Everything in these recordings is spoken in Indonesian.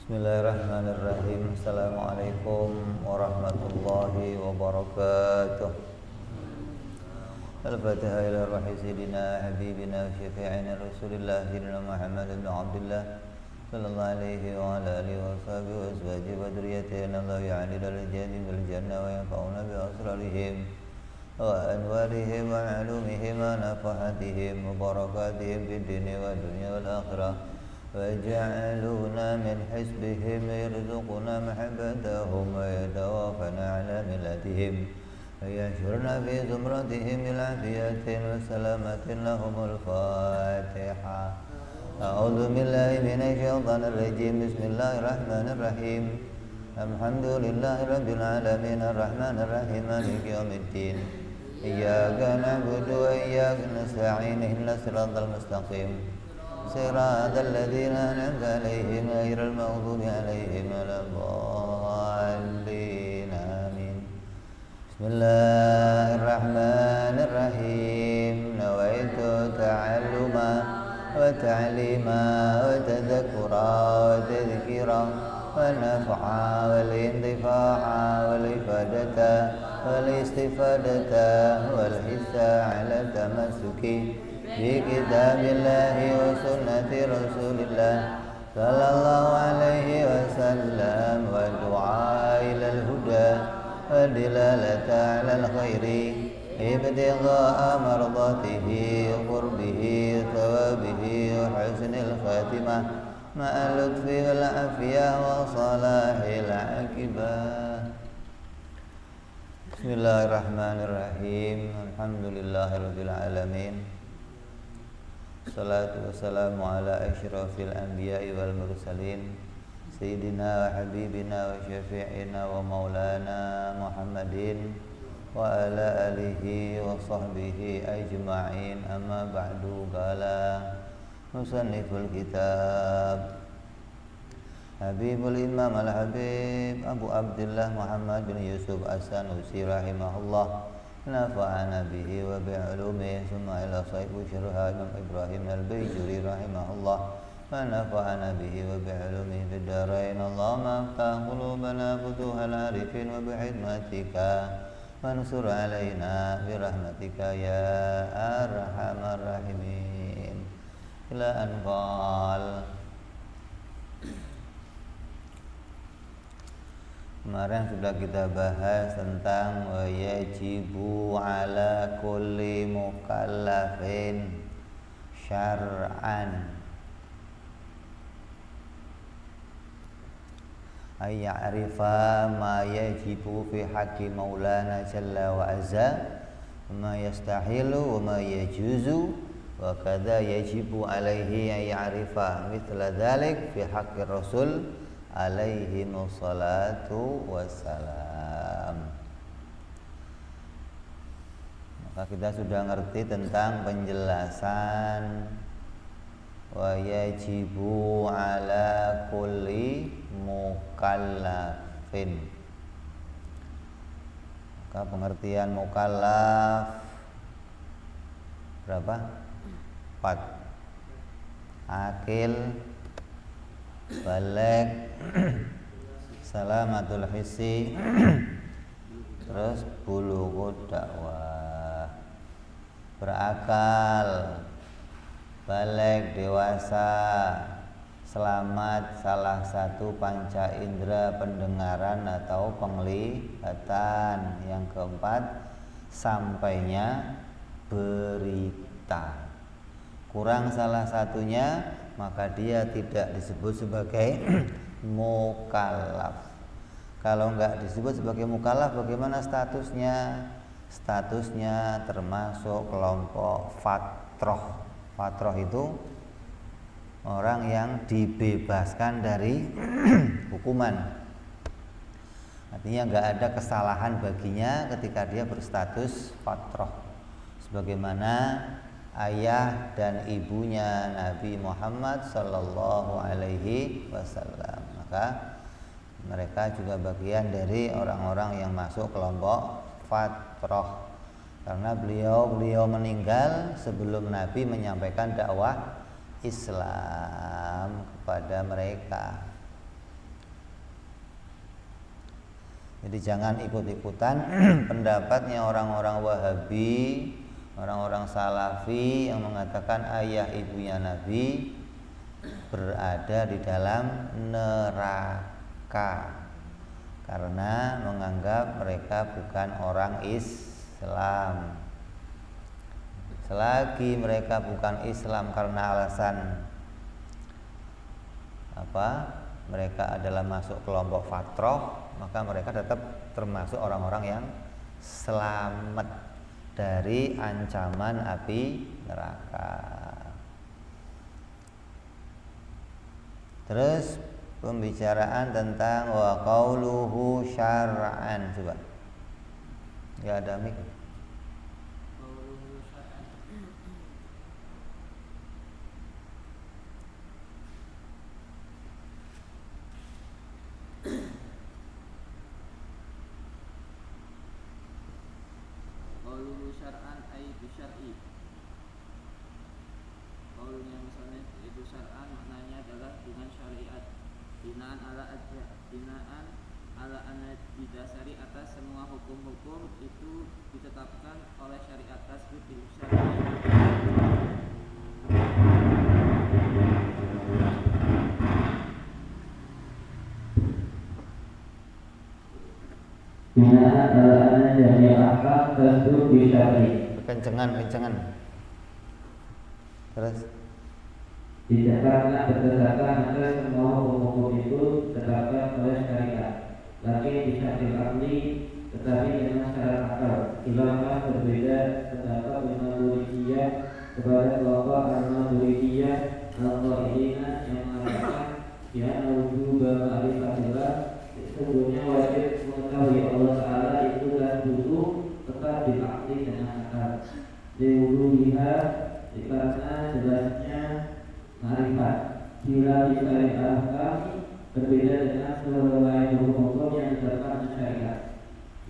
Bismillahirrahmanirrahim. Assalamualaikum warahmatullahi wabarakatuh. Al-Fatihah ila ruhi sayyidina habibina syafi'ina Rasulillah sayyidina Muhammad ibn Abdullah sallallahu alaihi wa ala alihi wa sahbihi wa azwajihi wa dhurriyyatihi Allah ya'ni lal jannati wal jannah wa yanfa'una bi asrarihim wa anwarihim wa 'ulumihim wa nafahatihim wa barakatihim fid dunya wa dunya wal akhirah. وَيَجْعَلُونَا مِنْ حِزْبِهِمْ يَرْزُقُنَا مَحَبَّتَهُمْ وَيَتَوَافَّنَا عَلَى مِلَّتِهِمْ وَيَحْشُرْنَا فِي زُمْرَتِهِمْ بِالْعَافِيَةِ وَسَلَامَةٍ لَهُمُ الْفَاتِحَةُ. أعوذ بالله من الشيطان الرجيم. بسم الله الرحمن الرحيم. الحمد لله رب العالمين الرحمن الرحيم مالك يوم الدين. إياك نعبد وإياك نستعين اهدنا الصراط المستقيم صراط الذين أنعمت عليهم غير المغضوب عليهم ولا الضالين آمين. بسم الله الرحمن الرحيم. نويت تعلما وتعليما وتذكرا وتذكيرا والنفعا والانتفاع والإفادة والاستفادة والحث على التمسك بكتاب الله وسنة رسول الله صلى الله عليه وسلم والدعاء إلى الهدى والدلالة على الخير ابتغاء مرضاته قربه ثوابه وحسن الخاتمة مع اللطف والعافية وصلاح العاقبة. بسم الله الرحمن الرحيم. الحمد لله رب العالمين. Salatu wassalamu ala asyrafil anbiya'i wal mursalin Sayyidina wa habibina wa syafi'ina wa maulana Muhammadin wa ala alihi wa sahbihi ajma'in. Amma ba'du. Qala musanniful kitab Habibul Imam al-Habib Abu Abdullah Muhammad bin Yusuf as-Sanusi rahimahullah nafa'ana bihi wa bi'ulumihi summa ila sahibu syarha Imam Ibrahim al-Bayjuri rahimahullah wa nafa'ana bihi wa bi'ulumihi fid darain. Allahumma aftah qulubana futuhal arifin wa bihidmatika wa ansur alaina birahmatika ya arhamar rahimin. Ila anqal. Kemarin sudah kita bahas tentang wajibu ala kulli mukallafin syar'an ay ya'rifa ma yajibu fi haqqi maulana jalla wa azza ma yastahilu wa ma yajuzu wa kadza yajibu alaihi ay ya'rifa mithla dzalik fi haqqi rasul alaihi wassalatu wassalam. Maka kita sudah ngerti tentang penjelasan wa yajibu ala kulli mukallafin. Maka pengertian mukallaf berapa? 4. Akil, baligh, salamatul hissi, terus bulughud dakwah. Berakal, baligh, dewasa, selamat salah satu panca indera pendengaran atau penglihatan. Yang keempat, sampainya berita. Kurang salah satunya, maka dia tidak disebut sebagai mukallaf. Kalau enggak disebut sebagai mukallaf, bagaimana statusnya? Statusnya termasuk kelompok fatroh. Fatroh itu orang yang dibebaskan dari hukuman. Artinya enggak ada kesalahan baginya ketika dia berstatus fatroh, sebagaimana ayah dan ibunya Nabi Muhammad sallallahu alaihi wasallam. Maka mereka juga bagian dari orang-orang yang masuk kelompok fatroh, karena beliau meninggal sebelum Nabi menyampaikan dakwah Islam kepada mereka. Jadi jangan ikut-ikutan pendapatnya orang-orang Wahabi, orang-orang Salafi yang mengatakan ayah ibunya Nabi berada di dalam neraka karena menganggap mereka bukan orang Islam. Selagi mereka bukan Islam karena alasan mereka adalah masuk kelompok fatroh, maka mereka tetap termasuk orang-orang yang selamat dari ancaman api neraka. Terus pembicaraan tentang wa qauluhu syar'an, coba. Ya ada mik. Qauluhu syar'an ay bisyar'i. Qaulunya misalnya itu syar'an maknanya adalah dengan syariat. Binaan ala anna didasari atas semua hukum-hukum itu ditetapkan oleh syariat tasbih bil syar'i. Binaan ala anna jami'a ahkam tasbih bil syar'i. Kencengan. Terus Ditetapkan berdasarkan maka semua hukum-hukum itu ditetapkan oleh syariat. Lagi bisa diakli tetapi dengan syarat akal. Khilafah berbeda terdapat al-Maturidiyah kepada kelompok al-Maturidiyah al-Qailina yang mengatakan ya wujub ma'rifatillah, sesungguhnya wajib mengetahui Allah Ta'ala itu dan butuh tetap diakli dengan akal. Diwuduhiha karena jelasnya ma'rifat. Bila disyariatkan berbeda dengan seluruh lain hukum-hukum yang ditetapkan syariat.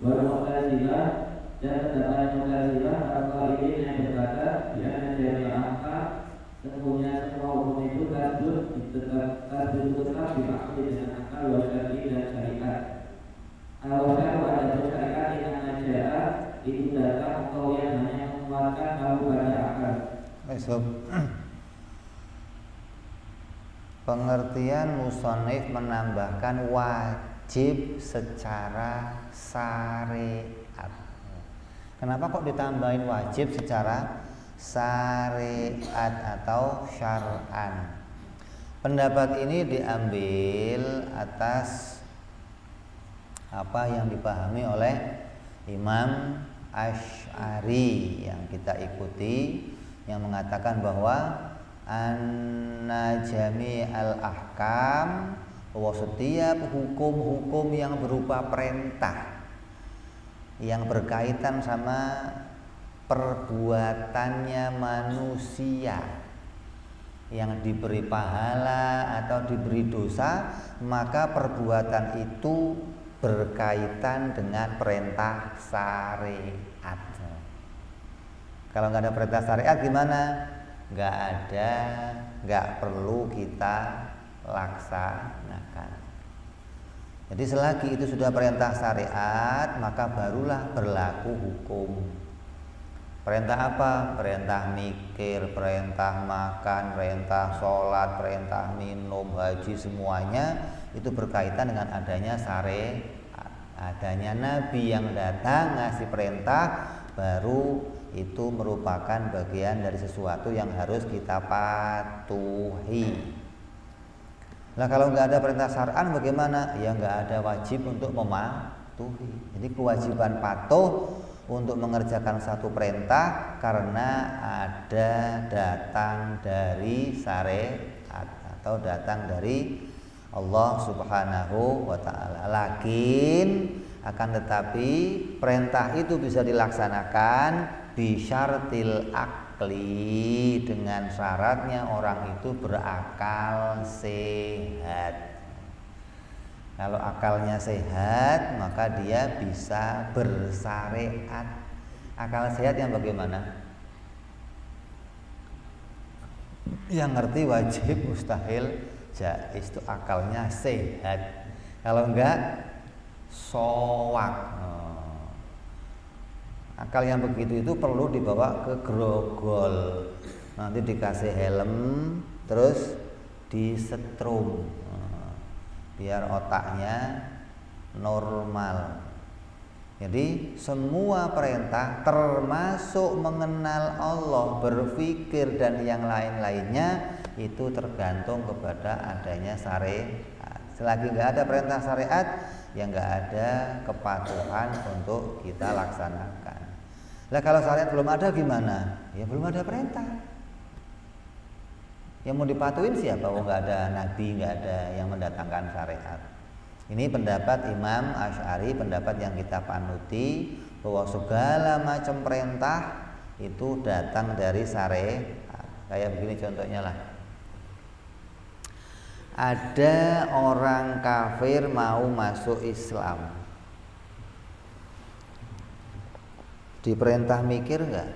Mu'tazilah dan terdapat Mu'tazilah al-Qailin yang berkata di antara jami'a ahkam sesungguhnya semua hukum itu tetap diakli dengan akal wa syar'i dan syariat. Al-Wasyar wa ada syariat yang naja'ah itu datang atau yang hanya menguatkan kamu pada akal. Pengertian musannif menambahkan wajib secara syariat. Kenapa kok ditambahin wajib secara syariat atau syar'an? Pendapat ini diambil atas apa yang dipahami oleh Imam Asy'ari yang kita ikuti, yang mengatakan bahwa anna jami'al ahkam, bahwa setiap hukum-hukum yang berupa perintah yang berkaitan sama perbuatannya manusia yang diberi pahala atau diberi dosa, maka perbuatan itu berkaitan dengan perintah syariat. Kalau nggak ada perintah syariat gimana? Nggak perlu kita laksanakan. Jadi selagi itu sudah perintah syariat, maka barulah berlaku hukum. Perintah apa? Perintah mikir, perintah makan, perintah sholat, perintah minum, haji, semuanya itu berkaitan dengan adanya syariat. Adanya Nabi yang datang ngasih perintah, baru itu merupakan bagian dari sesuatu yang harus kita patuhi. Nah kalau nggak ada perintah syar'an bagaimana? Ya nggak ada wajib untuk mematuhi. Jadi kewajiban patuh untuk mengerjakan satu perintah karena ada datang dari syariat atau datang dari Allah Subhanahu wa ta'ala. Lakin akan tetapi perintah itu bisa dilaksanakan bisyartil akli, dengan syaratnya orang itu berakal sehat. Kalau akalnya sehat, maka dia bisa bersyariat. Akal sehat yang bagaimana? Yang ngerti wajib, mustahil, jaiz, itu akalnya sehat. Kalau enggak soak. Akal yang begitu itu perlu dibawa ke grogol. Nanti dikasih helm, terus disetrum, biar otaknya normal. Jadi semua perintah termasuk mengenal Allah, berpikir dan yang lain-lainnya itu tergantung kepada adanya syariat. Selagi nggak ada perintah syariat, ya nggak ada kepatuhan untuk kita laksanakan. Lah kalau syariat belum ada gimana? Ya belum ada perintah. Yang mau dipatuhin siapa? Oh nggak ada nabi, nggak ada yang mendatangkan syariat. Ini pendapat Imam Asy'ari, pendapat yang kita panuti, bahwa segala macam perintah itu datang dari syariat. Kayak begini contohnya lah. Ada orang kafir mau masuk Islam, diperintah mikir enggak?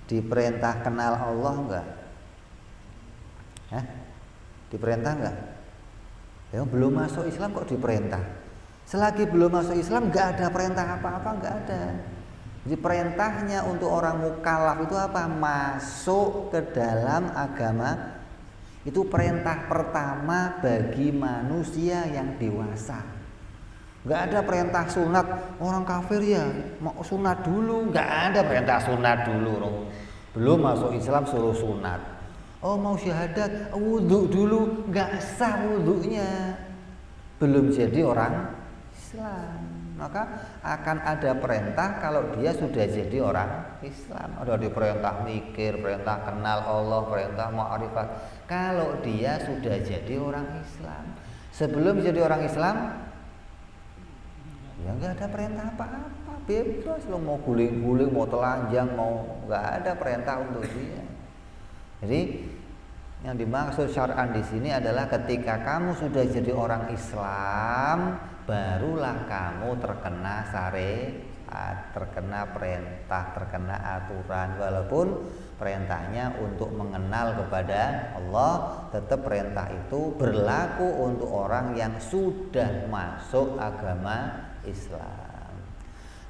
Diperintah kenal Allah enggak? Diperintah enggak? Ya belum masuk Islam kok diperintah. Selagi belum masuk Islam enggak ada perintah apa-apa, enggak ada. Jadi perintahnya untuk orang mukallaf itu apa? Masuk ke dalam agama. Itu perintah pertama bagi manusia yang dewasa. Enggak ada perintah sunat. Orang kafir ya mau sunat dulu, enggak ada perintah sunat dulu. Belum masuk Islam suruh sunat. Oh mau syahadat, wudhu dulu, nggak sah wudhunya, belum jadi orang Islam. Maka akan ada perintah kalau dia sudah jadi orang Islam. Ada perintah mikir, perintah kenal Allah, perintah ma'rifat. Kalau dia sudah jadi orang Islam, sebelum jadi orang Islam, ya nggak ada perintah apa-apa, bebas lo mau guling-guling, mau telanjang, mau nggak ada perintah untuk dia. Jadi yang dimaksud syar'an di sini adalah ketika kamu sudah jadi orang Islam, barulah kamu terkena syariat, terkena perintah, terkena aturan. Walaupun perintahnya untuk mengenal kepada Allah, tetap perintah itu berlaku untuk orang yang sudah masuk agama Islam.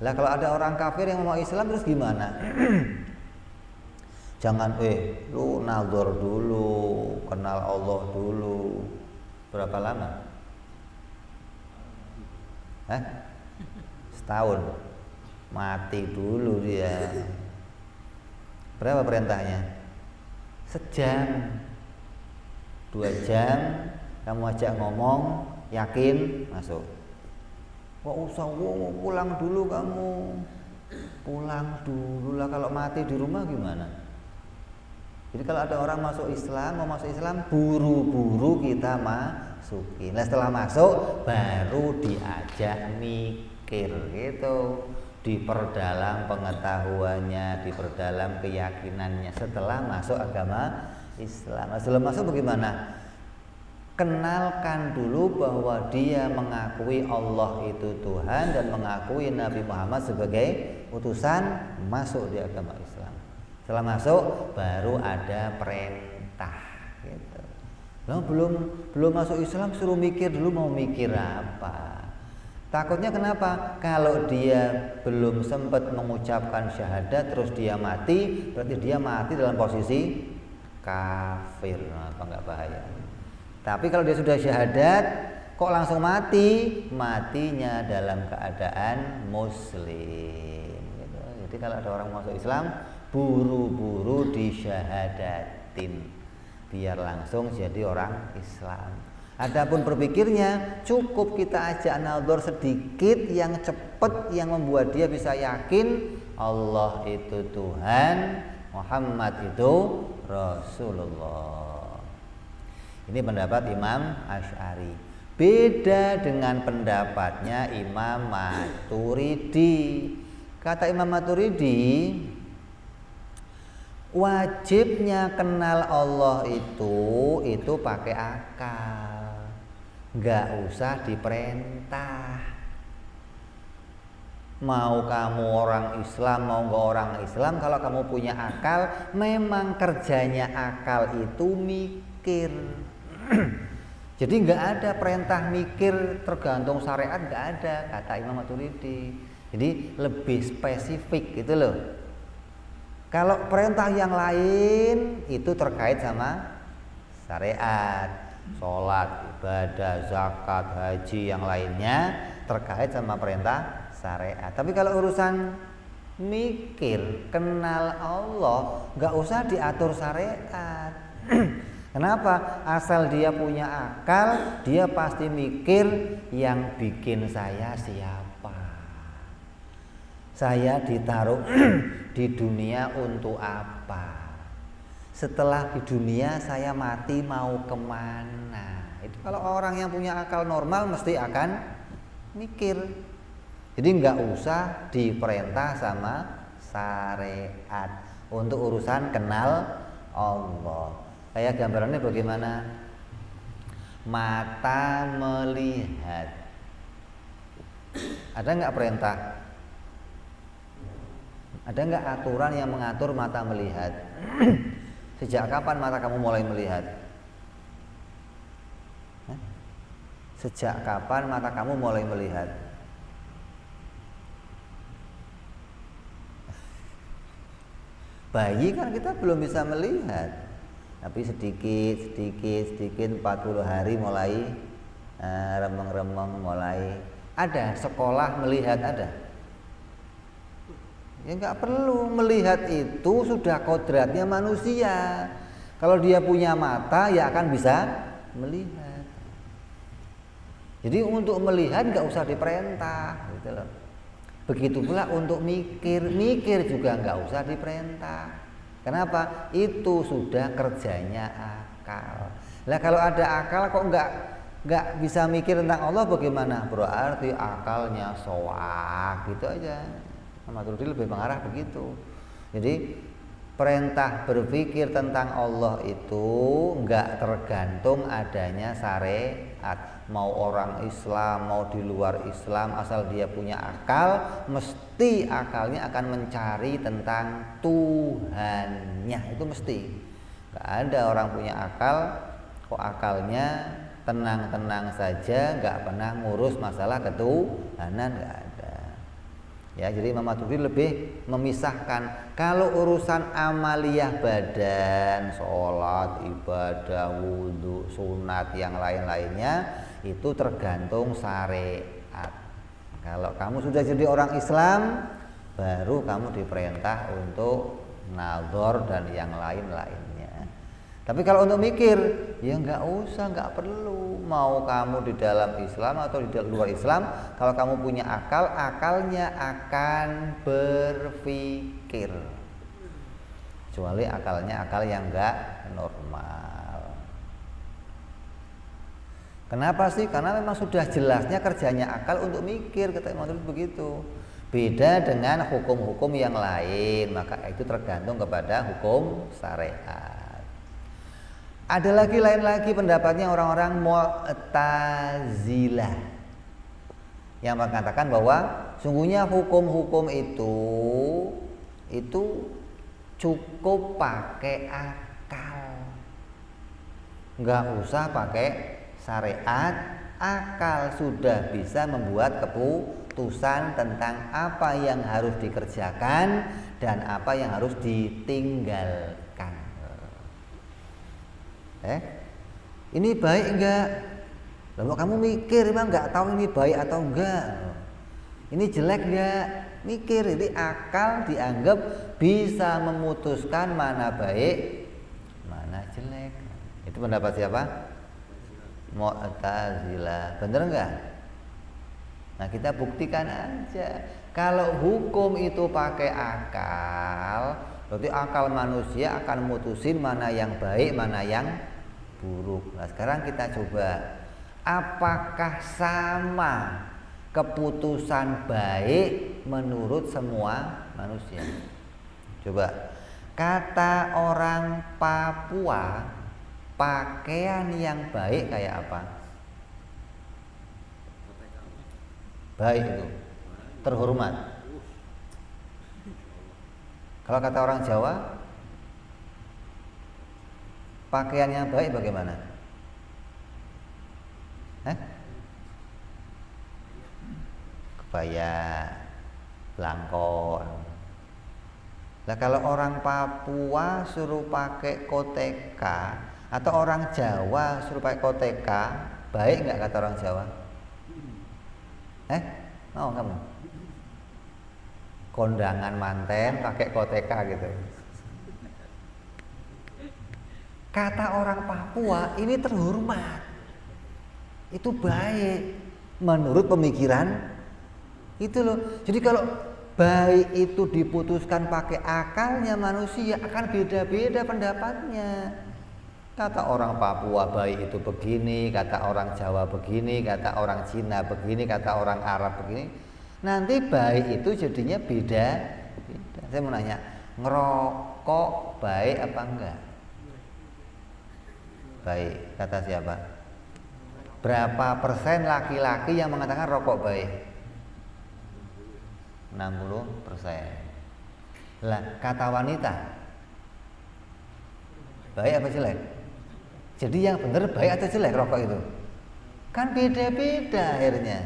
Lah kalau ada orang kafir yang mau Islam terus gimana? Jangan lu nazar dulu, kenal Allah dulu. Berapa lama? Setahun. Mati dulu dia. Berapa perintahnya? Sejam, 2 jam, kamu ajak ngomong, yakin, masuk. Kok usah mau pulang dulu kamu. Pulang dulu lah, kalau mati di rumah gimana? Jadi kalau ada orang masuk Islam, mau masuk Islam, buru-buru kita masukin. Nah setelah masuk, baru diajak mikir gitu, diperdalam pengetahuannya, diperdalam keyakinannya. Setelah masuk agama Islam, nah, setelah masuk bagaimana? Kenalkan dulu bahwa dia mengakui Allah itu Tuhan dan mengakui Nabi Muhammad sebagai utusan, masuk di agama Islam. Setelah masuk baru ada perintah gitu. Loh, belum masuk Islam suruh mikir dulu, mau mikir apa? Takutnya kenapa? Kalau dia belum sempat mengucapkan syahadat terus dia mati, berarti dia mati dalam posisi kafir. Nah, apa enggak bahaya? Tapi kalau dia sudah syahadat kok langsung mati, matinya dalam keadaan muslim gitu. Jadi kalau ada orang masuk Islam, buru-buru disyahadatin biar langsung jadi orang Islam. Adapun berpikirnya cukup kita ajak nazar sedikit yang cepat yang membuat dia bisa yakin Allah itu Tuhan, Muhammad itu Rasulullah. Ini pendapat Imam Asy'ari. Beda dengan pendapatnya Imam Maturidi. Kata Imam Maturidi, wajibnya kenal Allah itu pakai akal, nggak usah diperintah. Mau kamu orang Islam, mau nggak orang Islam, kalau kamu punya akal, memang kerjanya akal itu mikir. Jadi nggak ada perintah mikir tergantung syariat, nggak ada, kata Imam Maturidi. Jadi lebih spesifik gitu loh. Kalau perintah yang lain itu terkait sama syariat, sholat, ibadah, zakat, haji, yang lainnya terkait sama perintah syariat. Tapi kalau urusan mikir, kenal Allah, nggak usah diatur syariat. Kenapa? Asal dia punya akal, dia pasti mikir yang bikin saya siapa. Saya ditaruh di dunia untuk apa? Setelah di dunia saya mati mau kemana? Itu kalau orang yang punya akal normal mesti akan mikir. Jadi nggak usah diperintah sama syariat untuk urusan kenal Allah. Kayak gambarannya bagaimana? Mata melihat. Ada nggak perintah? Ada nggak aturan yang mengatur mata melihat? Sejak kapan mata kamu mulai melihat? Sejak kapan mata kamu mulai melihat? Bayi kan kita belum bisa melihat, tapi sedikit 40 hari mulai remeng-remeng mulai. Ada sekolah melihat, ada? Ya nggak perlu, melihat itu sudah kodratnya manusia. Kalau dia punya mata ya akan bisa melihat. Jadi untuk melihat nggak usah diperintah gitu loh. Begitu pula untuk mikir juga nggak usah diperintah. Kenapa? Itu sudah kerjanya akal. Lah kalau ada akal kok nggak bisa mikir tentang Allah bagaimana? Berarti akalnya soak gitu aja. Maturidi lebih mengarah begitu. Jadi perintah berpikir tentang Allah itu nggak tergantung adanya syariat. Mau orang Islam, mau di luar Islam, asal dia punya akal, mesti akalnya akan mencari tentang Tuhannya. Itu mesti. Nggak ada orang punya akal kok akalnya tenang-tenang saja, nggak pernah ngurus masalah ketuhanan, nggak ada. Ya, jadi Imam Maturidi lebih memisahkan kalau urusan amaliyah badan, sholat, ibadah, wudhu, sunat, yang lain-lainnya itu tergantung syariat. Kalau kamu sudah jadi orang Islam, baru kamu diperintah untuk nazar dan yang lain-lainnya. Tapi kalau untuk mikir, ya nggak usah, nggak perlu. Mau kamu di dalam Islam atau di luar Islam, kalau kamu punya akal, akalnya akan berpikir. Kecuali akalnya akal yang nggak normal. Kenapa sih? Karena memang sudah jelasnya kerjanya akal untuk mikir, kata Imam Maturidi begitu. Beda dengan hukum-hukum yang lain, maka itu tergantung kepada hukum syariat. Ada lagi lain lagi pendapatnya orang-orang Mu'tazilah yang mengatakan bahwa sungguhnya hukum-hukum itu cukup pakai akal, nggak usah pakai syariat. Akal sudah bisa membuat keputusan tentang apa yang harus dikerjakan dan apa yang harus ditinggalkan. Ini baik enggak? Lalu kamu mikir emang nggak tahu ini baik atau enggak? Ini jelek enggak? Mikir. Jadi akal dianggap bisa memutuskan mana baik, mana jelek. Itu pendapat siapa? Mu'tazilah. Bener enggak? Nah, kita buktikan aja. Kalau hukum itu pakai akal, berarti akal manusia akan mutusin mana yang baik, mana yang buruk. Nah, sekarang kita coba, apakah sama keputusan baik menurut semua manusia? Coba, kata orang Papua, pakaian yang baik kayak apa? Baik itu terhormat. Kalau kata orang Jawa, pakaian yang baik bagaimana? Kebaya, belangkon. Nah kalau orang Papua suruh pakai koteka atau orang Jawa suruh pakai koteka, baik nggak kata orang Jawa? Mau kamu? Kondangan manten pakai koteka gitu. Kata orang Papua ini terhormat, itu baik menurut pemikiran itu loh. Jadi kalau baik itu diputuskan pakai akalnya manusia akan beda-beda pendapatnya. Kata orang Papua baik itu begini, kata orang Jawa begini, kata orang Cina begini, kata orang Arab begini. Nanti baik itu jadinya beda. Saya mau nanya, ngerokok baik apa enggak? Baik, kata siapa? Berapa persen laki-laki yang mengatakan rokok baik? 60%. Lah, kata wanita baik apa jelek? Jadi yang benar baik atau jelek rokok itu? Kan beda-beda akhirnya.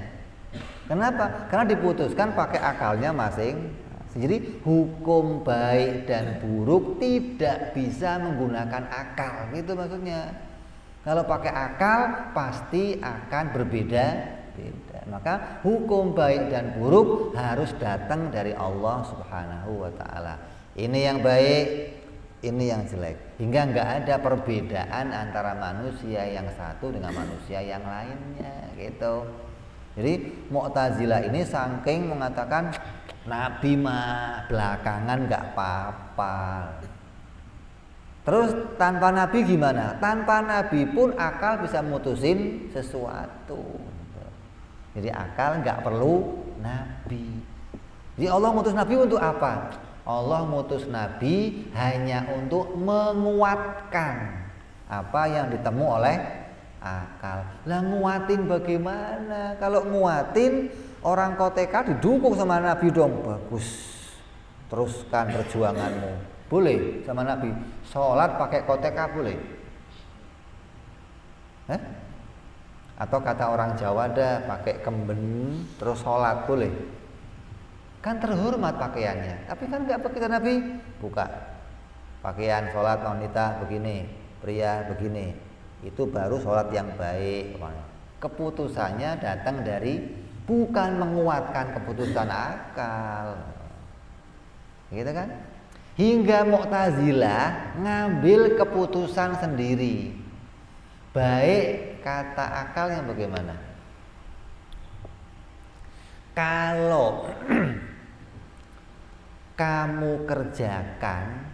Kenapa? Karena diputuskan pakai akalnya masing. Jadi hukum baik dan buruk tidak bisa menggunakan akal, gitu maksudnya. Kalau pakai akal pasti akan berbeda-beda. Maka hukum baik dan buruk harus datang dari Allah Subhanahu wa taala. Ini yang baik, ini yang jelek. Hingga enggak ada perbedaan antara manusia yang satu dengan manusia yang lainnya, gitu. Jadi Mu'tazilah ini saking mengatakan Nabi mah belakangan enggak apa-apa. Terus tanpa Nabi gimana? Tanpa Nabi pun akal bisa mutusin sesuatu. Jadi akal nggak perlu Nabi. Jadi Allah mutus Nabi untuk apa? Allah mutus Nabi hanya untuk menguatkan apa yang ditemu oleh akal. Lah nguatin bagaimana? Kalau nguatin orang koteka didukung sama Nabi dong. Bagus, teruskan perjuanganmu. Boleh sama Nabi. Sholat pakai koteka boleh? Atau kata orang Jawa dah pakai kemben terus sholat boleh? Kan terhormat pakaiannya. Tapi kan nggak pakai Nabi. Buka pakaian sholat wanita begini, pria begini. Itu baru sholat yang baik. Keputusannya datang dari bukan menguatkan keputusan akal. Gitu kan? Hingga Mu'tazilah ngambil keputusan sendiri. Baik kata akal yang bagaimana? Kalau kamu kerjakan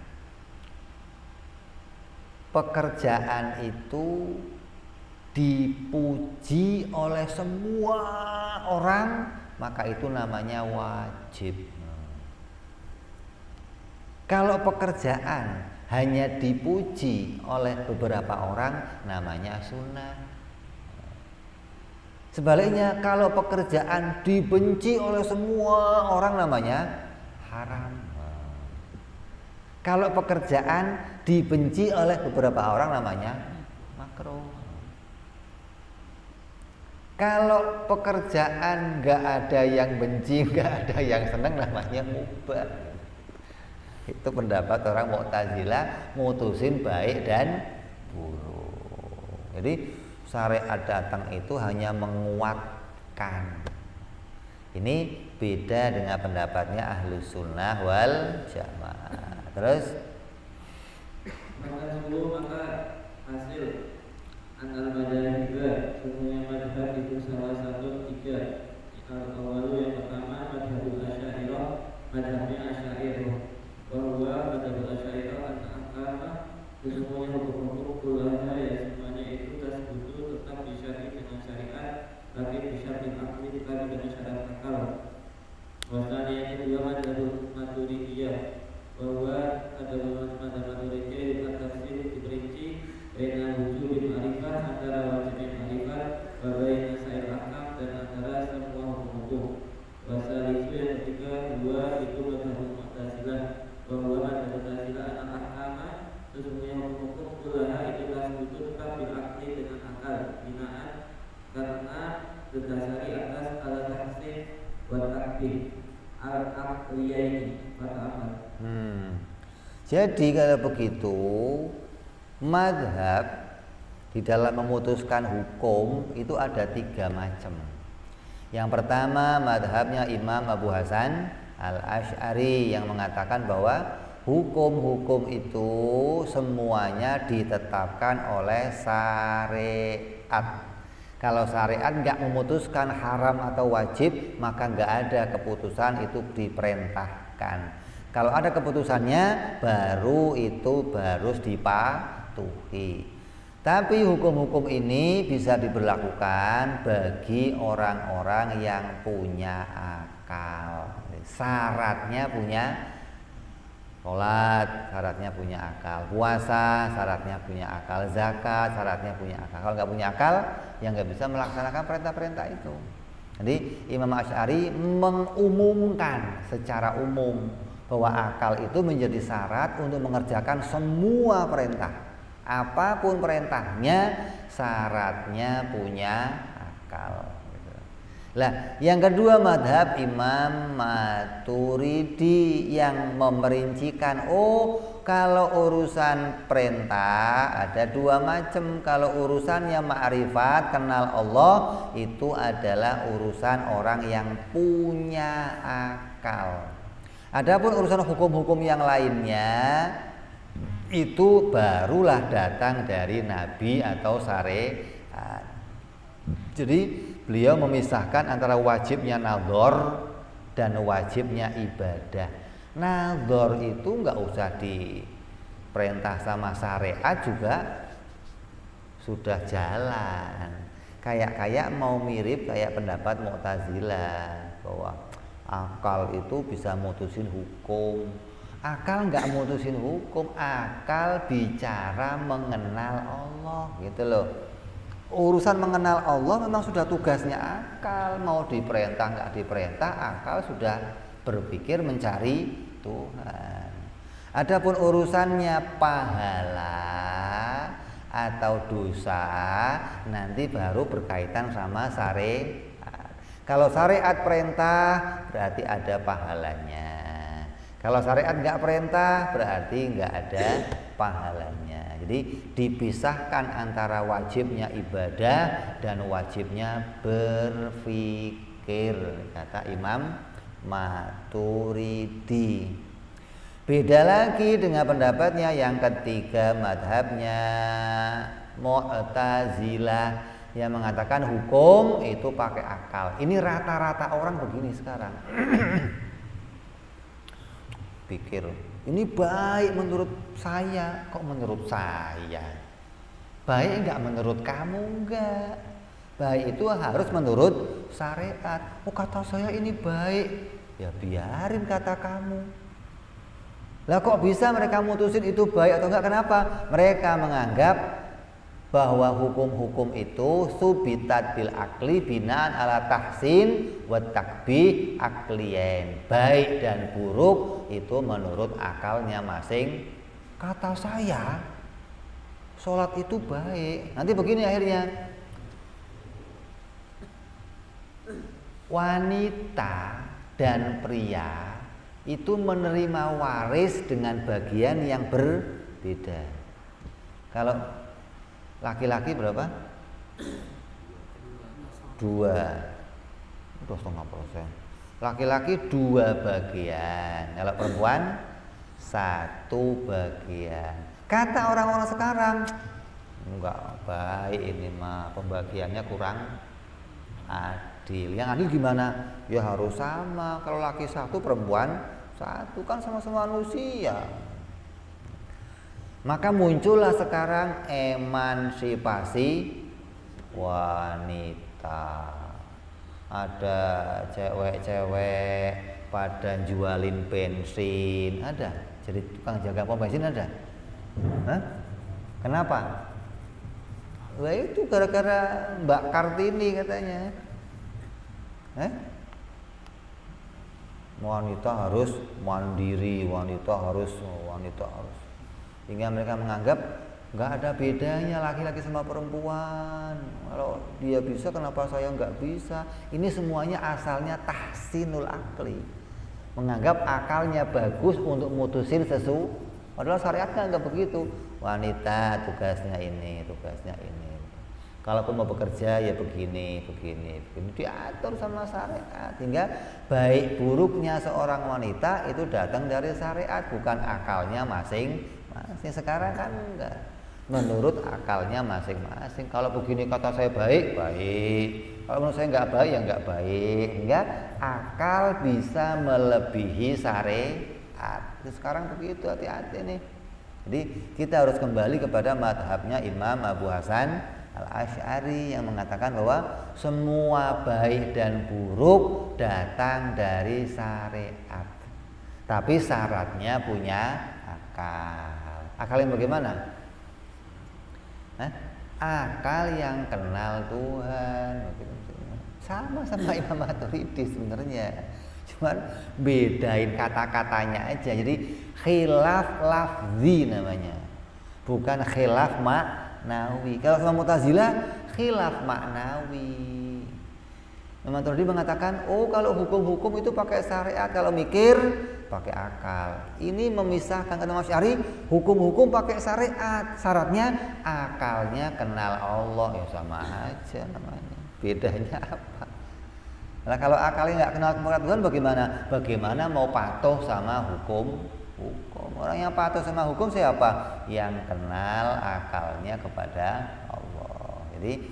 pekerjaan itu dipuji oleh semua orang, maka itu namanya wajib. Kalau pekerjaan hanya dipuji oleh beberapa orang, namanya sunnah. Sebaliknya, kalau pekerjaan dibenci oleh semua orang, namanya haram. Kalau pekerjaan dibenci oleh beberapa orang, namanya makruh. Kalau pekerjaan nggak ada yang benci, nggak ada yang senang, namanya mubah. Itu pendapat orang Mu'tazilah, mutusin baik dan buruk. Jadi syariat datang itu hanya menguatkan. Ini beda dengan pendapatnya Ahlus Sunnah wal Jamaah. Terus maka hasil antara madhab juga semuanya madhab itu salah satu tiga. Al-awalu yang pertama madhabul asy'ariyah, madhabnya asy'ariyah. Bahwa madhabul asy'ariyah al-ahkam semuanya hukum-hukum kulanya ya semuanya itu tasbutu tetap disyari dengan syariat, tapi disyari akli bukan dengan syarat akal. Bahwasanya yang kedua madhabul maturidiyah, bahwa ada madhab maturidiyah dengan tafsir diperinci berdasari atas al-tahsin wa takbir al-aqliyaini fata'amal. Jadi kalau begitu madhab di dalam memutuskan hukum itu ada 3 macam. Yang pertama madhabnya Imam Abu Hasan Al-Asy'ari yang mengatakan bahwa hukum-hukum itu semuanya ditetapkan oleh syariat. Kalau syariat nggak memutuskan haram atau wajib, maka nggak ada keputusan itu diperintahkan. Kalau ada keputusannya, baru itu harus dipatuhi. Tapi hukum-hukum ini bisa diberlakukan bagi orang-orang yang punya akal. Syaratnya punya sholat, syaratnya punya akal. Puasa, syaratnya punya akal. Zakat, syaratnya punya akal. Kalau nggak punya akal, ya nggak bisa melaksanakan perintah-perintah itu. Jadi Imam Asy'ari mengumumkan secara umum bahwa akal itu menjadi syarat untuk mengerjakan semua perintah. Apapun perintahnya, syaratnya punya akal. Lah, yang kedua madhab Imam Maturidi yang memerincikan, kalau urusan perintah ada 2 macam. Kalau urusannya ma'rifat, kenal Allah, itu adalah urusan orang yang punya akal. Adapun urusan hukum-hukum yang lainnya itu barulah datang dari Nabi atau syariat. Jadi beliau memisahkan antara wajibnya nadhor dan wajibnya ibadah. Nadhor itu nggak usah diperintah sama syariat juga sudah jalan. Kayak mau mirip kayak pendapat Mu'tazilah bahwa akal itu bisa mutusin hukum. Akal nggak mutusin hukum, akal bicara mengenal Allah, gitu loh. Urusan mengenal Allah memang sudah tugasnya akal. Mau diperintah nggak diperintah, akal sudah berpikir mencari Tuhan. Adapun urusannya pahala atau dosa nanti baru berkaitan sama syariat. Kalau syariat perintah berarti ada pahalanya. Kalau syariat nggak perintah berarti nggak ada pahalanya. Jadi dipisahkan antara wajibnya ibadah dan wajibnya berpikir, kata Imam Maturidi. Beda lagi dengan pendapatnya yang ketiga, madhabnya Mu'tazilah yang mengatakan hukum itu pakai akal. Ini rata-rata orang begini sekarang. Pikir ini baik menurut saya. Kok menurut saya? Baik enggak menurut kamu? Enggak. Baik itu harus menurut syariat. Kata saya ini baik. Ya biarin kata kamu. Lah kok bisa mereka mutusin itu baik atau enggak? Kenapa? Mereka menganggap bahwa hukum-hukum itu subitat bil akli binaan ala tahsin wa takbih akliyen. Baik dan buruk itu menurut akalnya masing. Kata saya sholat itu baik. Nanti begini akhirnya, wanita dan pria itu menerima waris dengan bagian yang berbeda. Kalau laki-laki berapa? 2,5%. Laki-laki 2 bagian. Kalau perempuan 1 bagian. Kata orang-orang sekarang, enggak baik ini mah, pembagiannya kurang adil. Yang adil gimana? Ya harus sama. Kalau laki 1 perempuan 1, kan sama-sama manusia. Maka muncullah sekarang emansipasi wanita. Ada cewek-cewek pada jualin bensin, ada. Jadi tukang jaga pom bensin ada. Hah? Kenapa? Wah itu gara-gara Mbak Kartini katanya. Wanita harus mandiri, wanita harus. Sehingga mereka menganggap nggak ada bedanya laki-laki sama perempuan. Kalau dia bisa, kenapa saya nggak bisa? Ini semuanya asalnya tahsinul akli, menganggap akalnya bagus untuk mutusin sesuatu. Padahal syariatnya nggak begitu. Wanita tugasnya ini, tugasnya ini. Kalaupun mau bekerja ya begini diatur sama syariat. Hingga baik buruknya seorang wanita itu datang dari syariat, bukan akalnya masing-masing. Sekarang kan enggak, menurut akalnya masing-masing. Kalau begini kata saya baik, kalau menurut saya enggak baik ya enggak baik. Hingga akal bisa melebihi syariat. Sekarang begitu, hati-hati nih. Jadi kita harus kembali kepada madhabnya Imam Abu Hasan Al-Asy'ari yang mengatakan bahwa semua baik dan buruk datang dari syariat. Tapi syaratnya punya akal. Akal yang bagaimana? Akal yang kenal Tuhan. Sama Imam Maturidi sebenarnya. Cuman bedain kata-katanya aja. Jadi khilaf lafzi namanya, bukan khilaf maknawi. Kalau sama Mu'tazilah khilaf maknawi. Imam Maturidi mengatakan, oh kalau hukum-hukum itu pakai syariat, kalau mikir pakai akal. Ini memisahkan, kata Imam Asy'ari, hukum-hukum pakai syariat, syaratnya akalnya kenal Allah. Ya sama aja namanya. Bedanya apa? Nah kalau akalnya nggak kenal kepada Tuhan bagaimana? Bagaimana mau patuh sama hukum? Orang yang patuh sama hukum siapa? Yang kenal akalnya kepada Allah. Jadi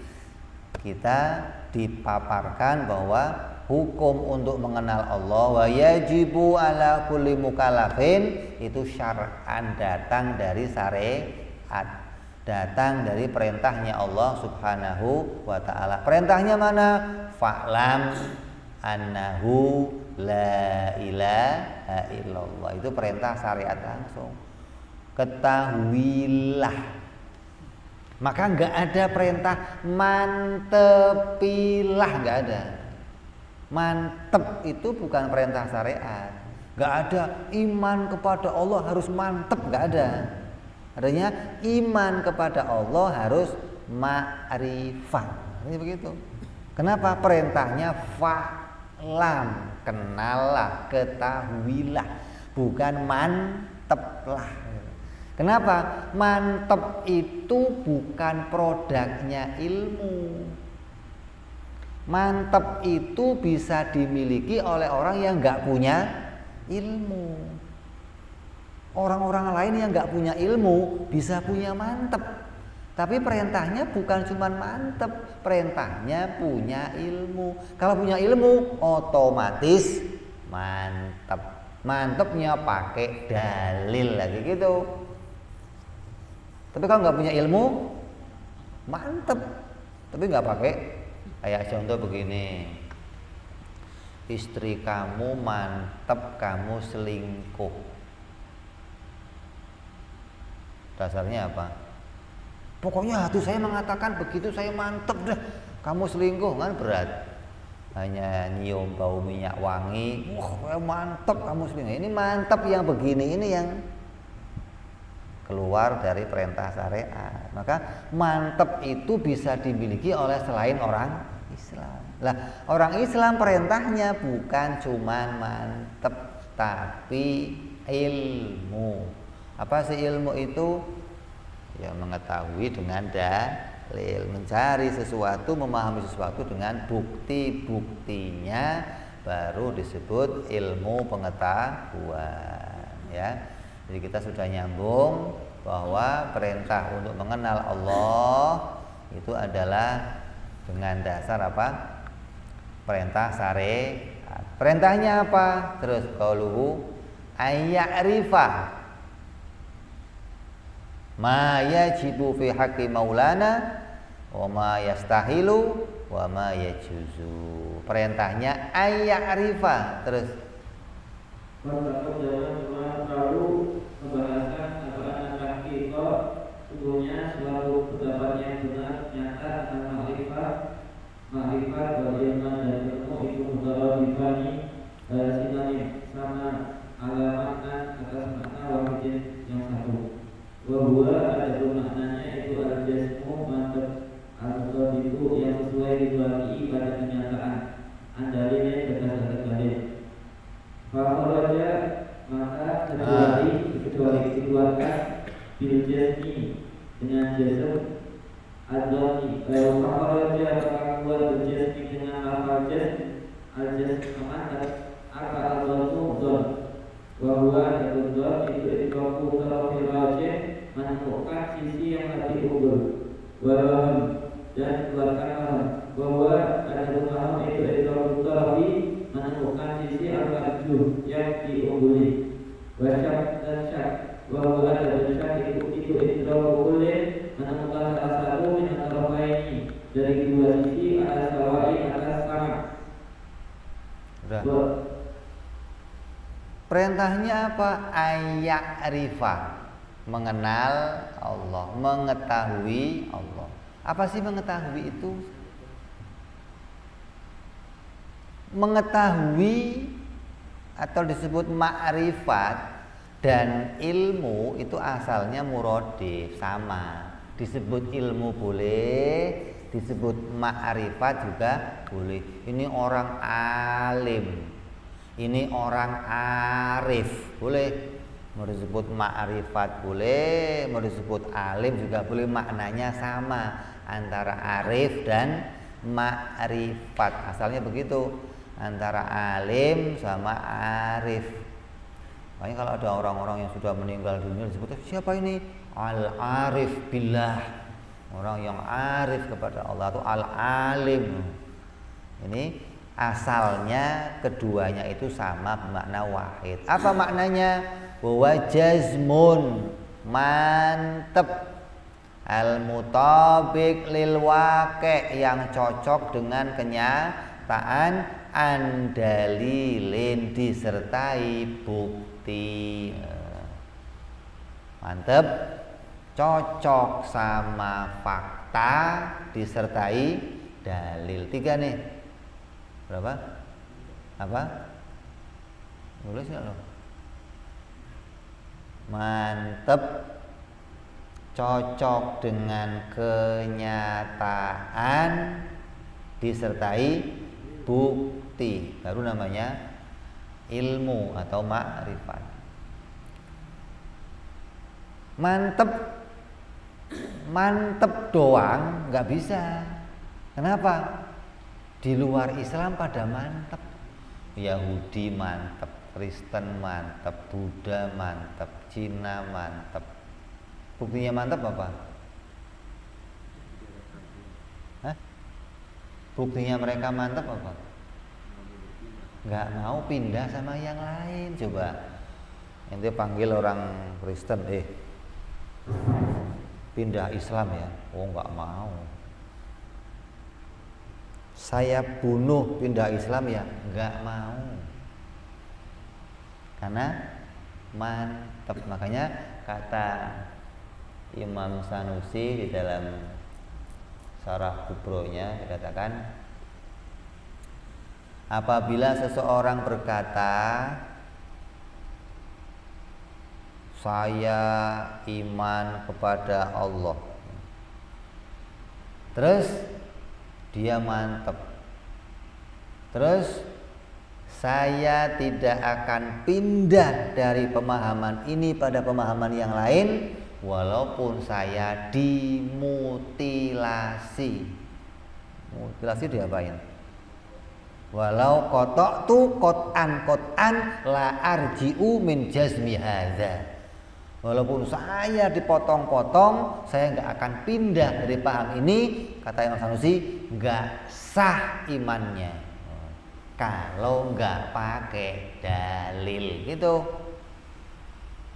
kita dipaparkan bahwa hukum untuk mengenal Allah wa yajibu ala kulli mukallafin itu syar'an, datang dari syariat, datang dari perintahnya Allah Subhanahu wa ta'ala. Perintahnya mana? Fa'lam annahu la ilaha illallah. Itu perintah syariat langsung. Ketahuilah. Maka enggak ada perintah mantepilah, enggak ada. Mantep itu bukan perintah syariat. Enggak ada iman kepada Allah harus mantep, enggak ada. Adanya iman kepada Allah harus ma'rifah. Ini begitu. Kenapa? Perintahnya fa'lam, kenallah, ketahuilah, bukan manteplah. Kenapa? Mantep itu bukan produknya ilmu. Mantep itu bisa dimiliki oleh orang yang nggak punya ilmu. Orang-orang lain yang nggak punya ilmu bisa punya mantep. Tapi perintahnya bukan cuma mantep, perintahnya punya ilmu. Kalau punya ilmu otomatis mantep. Mantepnya pakai dalil lagi gitu. Tapi kalau nggak punya ilmu mantep, tapi nggak pakai. Kayak contoh begini, istri kamu mantep kamu selingkuh. Dasarnya apa? Pokoknya hati saya mengatakan begitu, saya mantep dah. Kamu selingkuh kan berat. Hanya nyium bau minyak wangi, wah mantep kamu selingkuh. Ini mantep yang begini, ini yang keluar dari perintah syariat. Maka mantep itu bisa dimiliki oleh selain orang Islam. Lah, orang Islam perintahnya bukan cuma mantep, tapi ilmu. Apa sih ilmu itu? Ya mengetahui dengan dalil, mencari sesuatu, memahami sesuatu dengan bukti-buktinya, baru disebut ilmu pengetahuan. Ya, jadi kita sudah nyambung bahwa perintah untuk mengenal Allah itu adalah dengan dasar apa? Perintah syariat. Perintahnya apa? Terus qauluhu ayya'rifa ma yajibu fi haqqi maulana wa ma yastahilu wa ma yajuzu. Perintahnya ayya'rifa. Terus terlalu membahasakan apa hakikat, sungguhnya suatu pendapat yang benar nyata tentang makrifat bagaimana dan ilmu itu mutadifani sinonim sama alamatkan atas makna wahidin yang satu. Bahwa ada maknanya itu al-jasmu mantap al-mutadiku yang sesuai dibagi pada kenyataan andalin berdasarkan dalil. Fakhoraja maka kecuali dikeluarkan bil jasmi dengan jasm ad-dhani. Kalau fakhoraja maka keluar bil jasmi dengan lafal jasm al-jasm mantap apa al-dhanu dhon. Bahwa ada dhon itu ibaku tarafil rajih menemukan sisi yang lebih unggul. Walaupun dan keluarkan malam. Bahwa ada malam itu ibaku tarafi menemukan sisi al-arjuh yang diungguli. Wasyak dan syak. Bahwa ada syak itu ibaku kulit menemukan salah satu min tarafaini dari dua sisi ada sawai atas sama. Perintahnya apa? Ayya'rifa, mengenal Allah, mengetahui Allah. Apa sih mengetahui itu? Mengetahui atau disebut ma'rifat dan ilmu itu asalnya muradif, sama. Disebut ilmu boleh, disebut ma'rifat juga boleh. Ini orang alim, ini orang arif, boleh. Mau disebut ma'rifat boleh, mau disebut alim juga boleh, maknanya sama antara arif dan ma'rifat. Asalnya begitu, antara alim sama arif. Makanya kalau ada orang-orang yang sudah meninggal dunia disebut siapa ini? Al-arif billah. Orang yang arif kepada Allah itu al-alim. Ini asalnya keduanya itu sama bermakna wahid. Apa maknanya? Bahwa jazmun mantep al-mutabiq lil waqi' yang cocok dengan kenyataan andalilin disertai bukti. Mantep, cocok sama fakta disertai dalil. 3 nih. Berapa? Apa? Nulis nggak lo? Mantep, cocok dengan kenyataan disertai bukti, baru namanya ilmu atau ma'rifat. Mantep doang nggak bisa. Kenapa? Di luar Islam pada mantep. Yahudi mantep, Kristen mantep, Buddha mantep, Cina mantep. Buktinya mantep apa? Hah? Buktinya mereka mantep apa? Nggak mau pindah sama yang lain. Coba ente panggil orang Kristen, pindah Islam ya. Oh nggak mau. Saya bunuh pindah Islam ya, nggak mau. Karena mantep. Makanya kata Imam Sanusi di dalam Syarah Kubronya dikatakan, apabila seseorang berkata saya iman kepada Allah, terus dia mantep, terus saya tidak akan pindah dari pemahaman ini pada pemahaman yang lain walaupun saya dimutilasi. Mutilasi diapain? Walau qata'tu qat'an la arji'u min jazmi hadza. Walaupun saya dipotong-potong, saya nggak akan pindah dari paham ini, kata Imam Sanusi, nggak sah imannya kalau nggak pakai dalil gitu.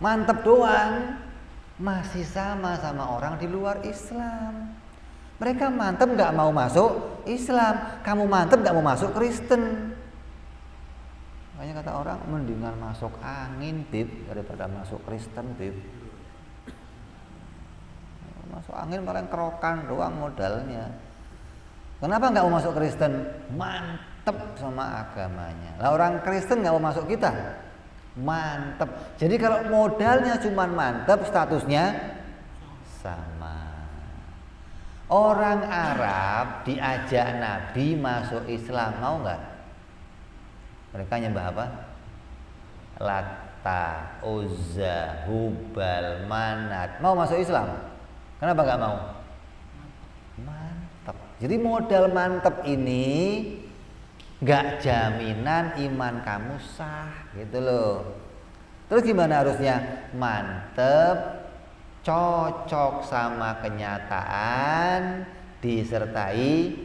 Mantep doang, masih sama orang di luar Islam. Mereka mantep nggak mau masuk Islam, kamu mantep nggak mau masuk Kristen. Makanya kata orang, mendingan masuk angin bib daripada masuk Kristen bib. Masuk angin paling kerokan doang modalnya. Kenapa nggak mau masuk Kristen? Mantep sama agamanya. Lah orang Kristen nggak mau masuk kita, mantep. Jadi kalau modalnya cuma mantep, statusnya sama. Orang Arab diajak Nabi masuk Islam, mau nggak? Mereka nyembah apa? Lata, Uzza, Hubal, Manat. Mau masuk Islam? Kenapa nggak mau? Mantap. Jadi modal mantap ini nggak jaminan iman kamu sah, gitu loh. Terus gimana harusnya? Mantap, cocok sama kenyataan, disertai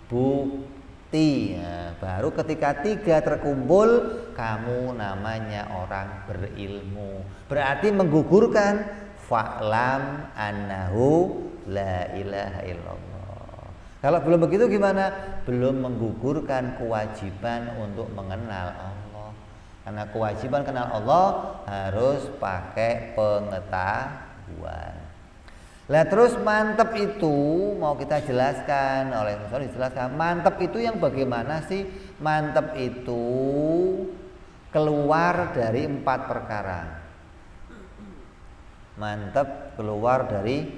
bukti. Nah, baru ketika tiga terkumpul, kamu namanya orang berilmu. Berarti menggugurkan fa'lam annahu la ilaha illallah. Kalau belum begitu gimana? Belum menggugurkan kewajiban untuk mengenal Allah. Karena kewajiban kenal Allah harus pakai pengetahuan. Lah terus mantep itu mau kita jelaskan oleh Rasul, dijelaskan mantep itu yang bagaimana sih? Mantep itu keluar dari 4 perkara. Mantep keluar dari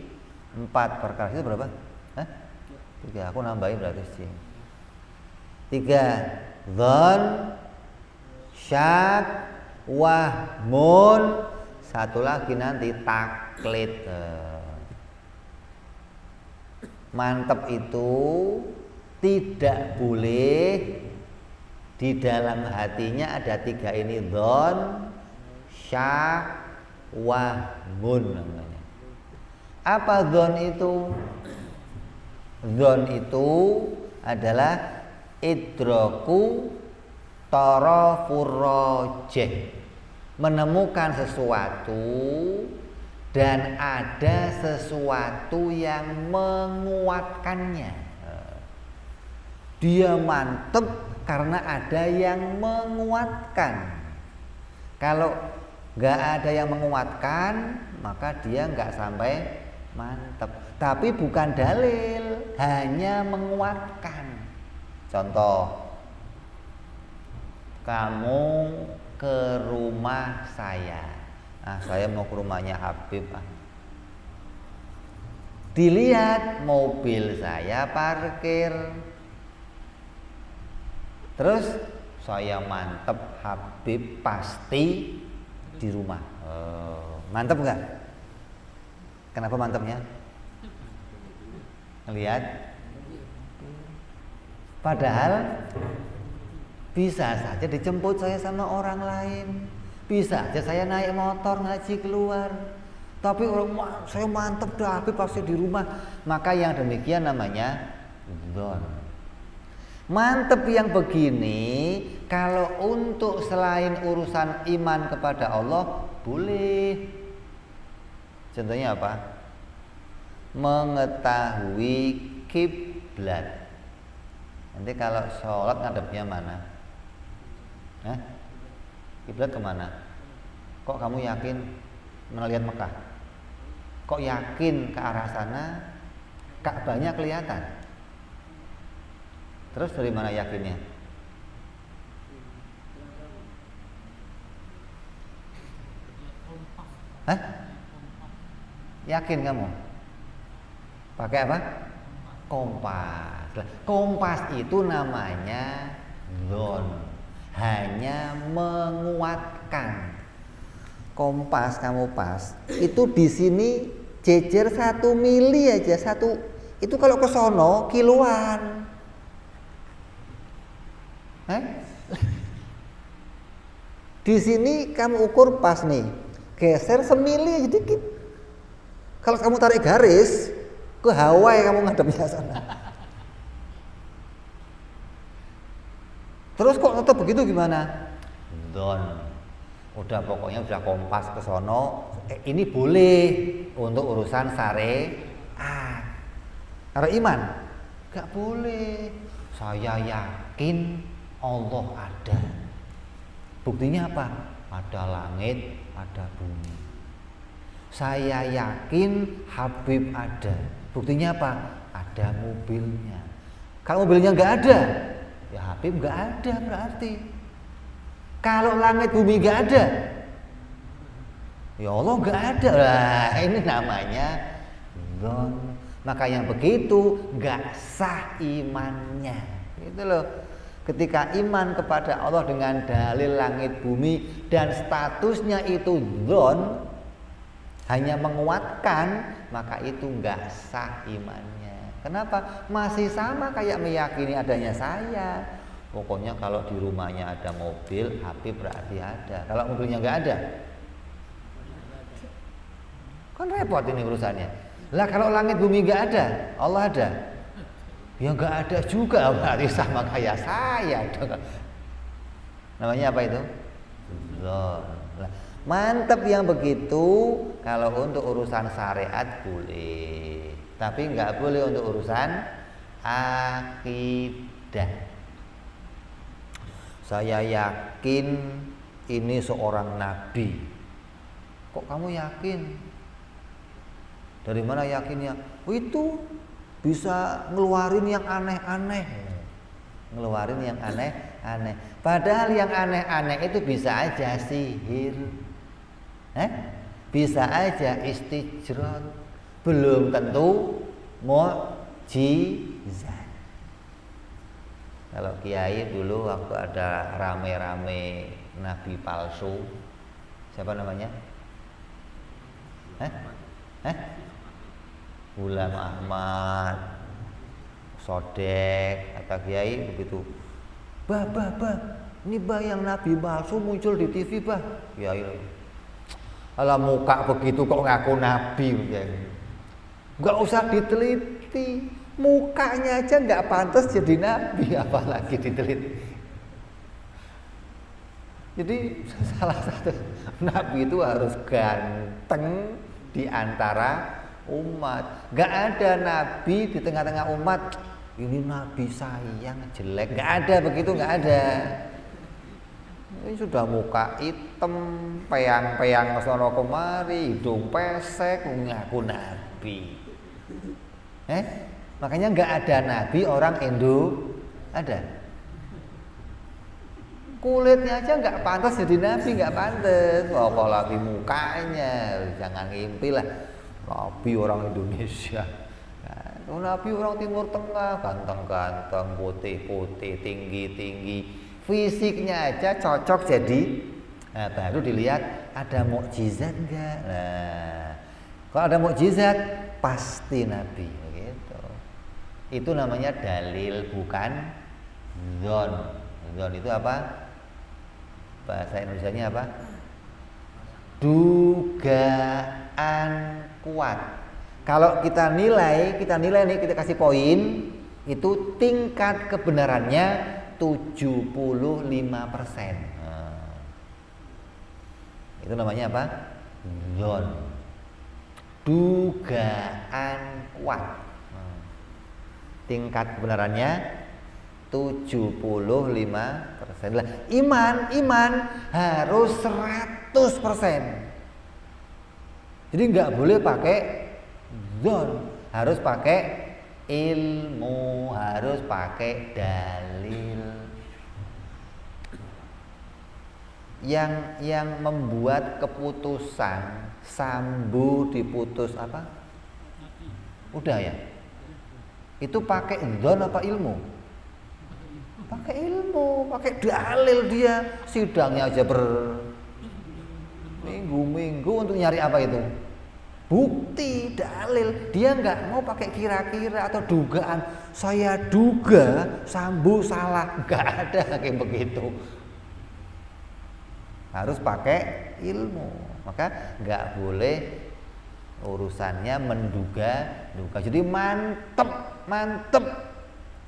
4 perkara. Itu berapa? Hah? 3. Aku nambahin berarti sih. 3. Dzon, syak, wahmun, satu lagi nanti taklid. Mantep itu tidak boleh di dalam hatinya ada 3 ini, dzon, syak, wahmun namanya. Apa dzon itu? Dzon itu adalah idraku tarafur rajih, menemukan sesuatu dan ada sesuatu yang menguatkannya. Dia mantep karena ada yang menguatkan. Kalau nggak ada yang menguatkan, maka dia nggak sampai mantep. Tapi bukan dalil, hanya menguatkan. Contoh, kamu ke rumah saya. Saya mau ke rumahnya Habib. Dilihat mobil saya parkir. Terus saya mantep Habib pasti di rumah. Mantep nggak? Kenapa mantepnya? Ngelihat. Padahal bisa saja dijemput saya sama orang lain. Bisa aja saya naik motor ngaji keluar. Tapi saya mantep dah, Habib pasti di rumah. Maka yang demikian namanya dzon. Mantep yang begini kalau untuk selain urusan iman kepada Allah boleh. Contohnya apa? Mengetahui kiblat. Nanti kalau sholat ngadepnya mana? Kiblat kemana? Kok kamu yakin melihat Mekah? Kok yakin ke arah sana? Ka'bahnya kelihatan. Terus dari mana yakinnya? Yakin kamu? Pakai apa? Kompas. Kompas itu namanya dzon, hanya menguatkan. Kompas kamu pas, itu di sini jejer 1 mili aja, itu kalau ke sono kiloan. Di sini kamu ukur pas nih, geser semili aja dikit. Kalau kamu tarik garis ke Hawaii kamu ngadepnya sana. Terus kok tetap begitu gimana? Dzon. Udah pokoknya udah kompas ke sono, ini boleh untuk urusan syariat. Kalau iman gak boleh. Saya yakin Allah ada. Buktinya apa? Ada langit, ada bumi. Saya yakin Habib ada. Buktinya apa? Ada mobilnya. Kalau mobilnya nggak ada, ya Habib nggak ada berarti. Kalau langit bumi nggak ada, ya Allah nggak ada. Nah, ini namanya dzon. Maka yang begitu nggak sah imannya. Gitu loh. Ketika iman kepada Allah dengan dalil langit bumi dan statusnya itu dzon, hanya menguatkan, maka itu nggak sah imannya. Kenapa? Masih sama kayak meyakini adanya saya. Pokoknya kalau di rumahnya ada mobil, HP berarti ada. Kalau mobilnya nggak ada, kan repot ini urusannya. Lah kalau langit bumi nggak ada, Allah ada, ya nggak ada juga, berarti sama kayak saya. Namanya apa itu? Dzon. Mantep yang begitu kalau untuk urusan syariat boleh, tapi nggak boleh untuk urusan akidah. Saya yakin ini seorang nabi. Kok kamu yakin? Dari mana yakinnya? Oh, itu bisa ngeluarin yang aneh-aneh. Ngeluarin yang aneh-aneh. Padahal yang aneh-aneh itu bisa aja sihir. Bisa aja istijrat. Belum tentu mukjizat. Kalau kiai dulu waktu ada rame-rame nabi palsu, siapa namanya? Ghulam Ahmad, Sodek, kata kiai begitu. Bah, ini bah yang nabi palsu muncul di TV bah. Kiai lagi. Alah muka begitu kok ngaku nabi, nggak usah diteliti, mukanya aja nggak pantas jadi nabi, apalagi diteliti. Jadi salah satu nabi itu harus ganteng di antara umat. Nggak ada nabi di tengah-tengah umat, ini nabi sayang jelek, nggak ada begitu, nggak ada. Ini sudah muka hitam, peyang-peyang sono kemari, hidung pesek, ngaku nabi. Makanya nggak ada nabi orang Indo, ada. Kulitnya aja nggak pantas jadi nabi, nggak pantas. Apalagi mukanya, jangan ngimpi lah. Nabi orang Indonesia, nabi orang Timur Tengah, ganteng-ganteng, putih-putih, tinggi-tinggi. Fisiknya aja cocok jadi, baru dilihat ada mukjizat enggak. Nah, kalau ada mukjizat pasti nabi, gitu. Itu namanya dalil, bukan dzon. Dzon itu apa? Bahasa Indonesianya apa? Dugaan kuat. Kalau kita nilai nih, kita kasih poin, itu tingkat kebenarannya 75%. Itu namanya apa? Dzon. Dugaan kuat. Tingkat kebenarannya 75%. Lah, iman harus 100%. Jadi nggak boleh pakai dzon, harus pakai ilmu, harus pakai dalil. Yang membuat keputusan Sambu diputus apa? Udah ya? Itu pakai dzon apa ilmu? Pakai ilmu, pakai dalil dia. Sidangnya aja berminggu-minggu untuk nyari apa itu? Bukti, dalil. Dia nggak mau pakai kira-kira atau dugaan. Saya duga Sambu salah, nggak ada kayak begitu. Harus pakai ilmu. Maka nggak boleh urusannya menduga-duga. Jadi mantep.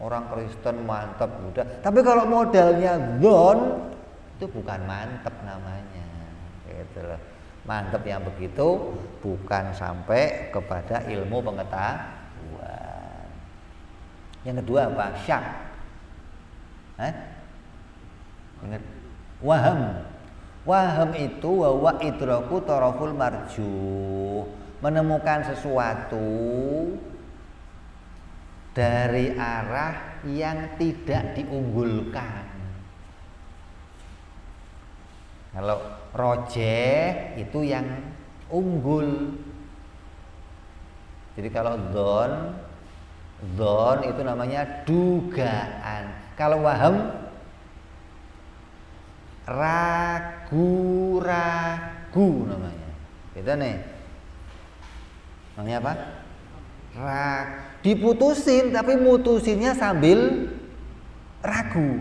Orang Kristen mantep udah. Tapi kalau modalnya dzon, itu bukan mantep namanya. Gitu loh. Mantep yang begitu bukan sampai kepada ilmu pengetahuan. Yang kedua apa? Syak. Ingat? Waham itu wa idraku taraful marjuh, menemukan sesuatu dari arah yang tidak diunggulkan. Kalau rojeh itu yang unggul, Jadi kalau dzon itu namanya dugaan. Kalau waham ragu-ragu namanya. Itu nih. Namanya apa? Diputusin tapi mutusinnya sambil ragu.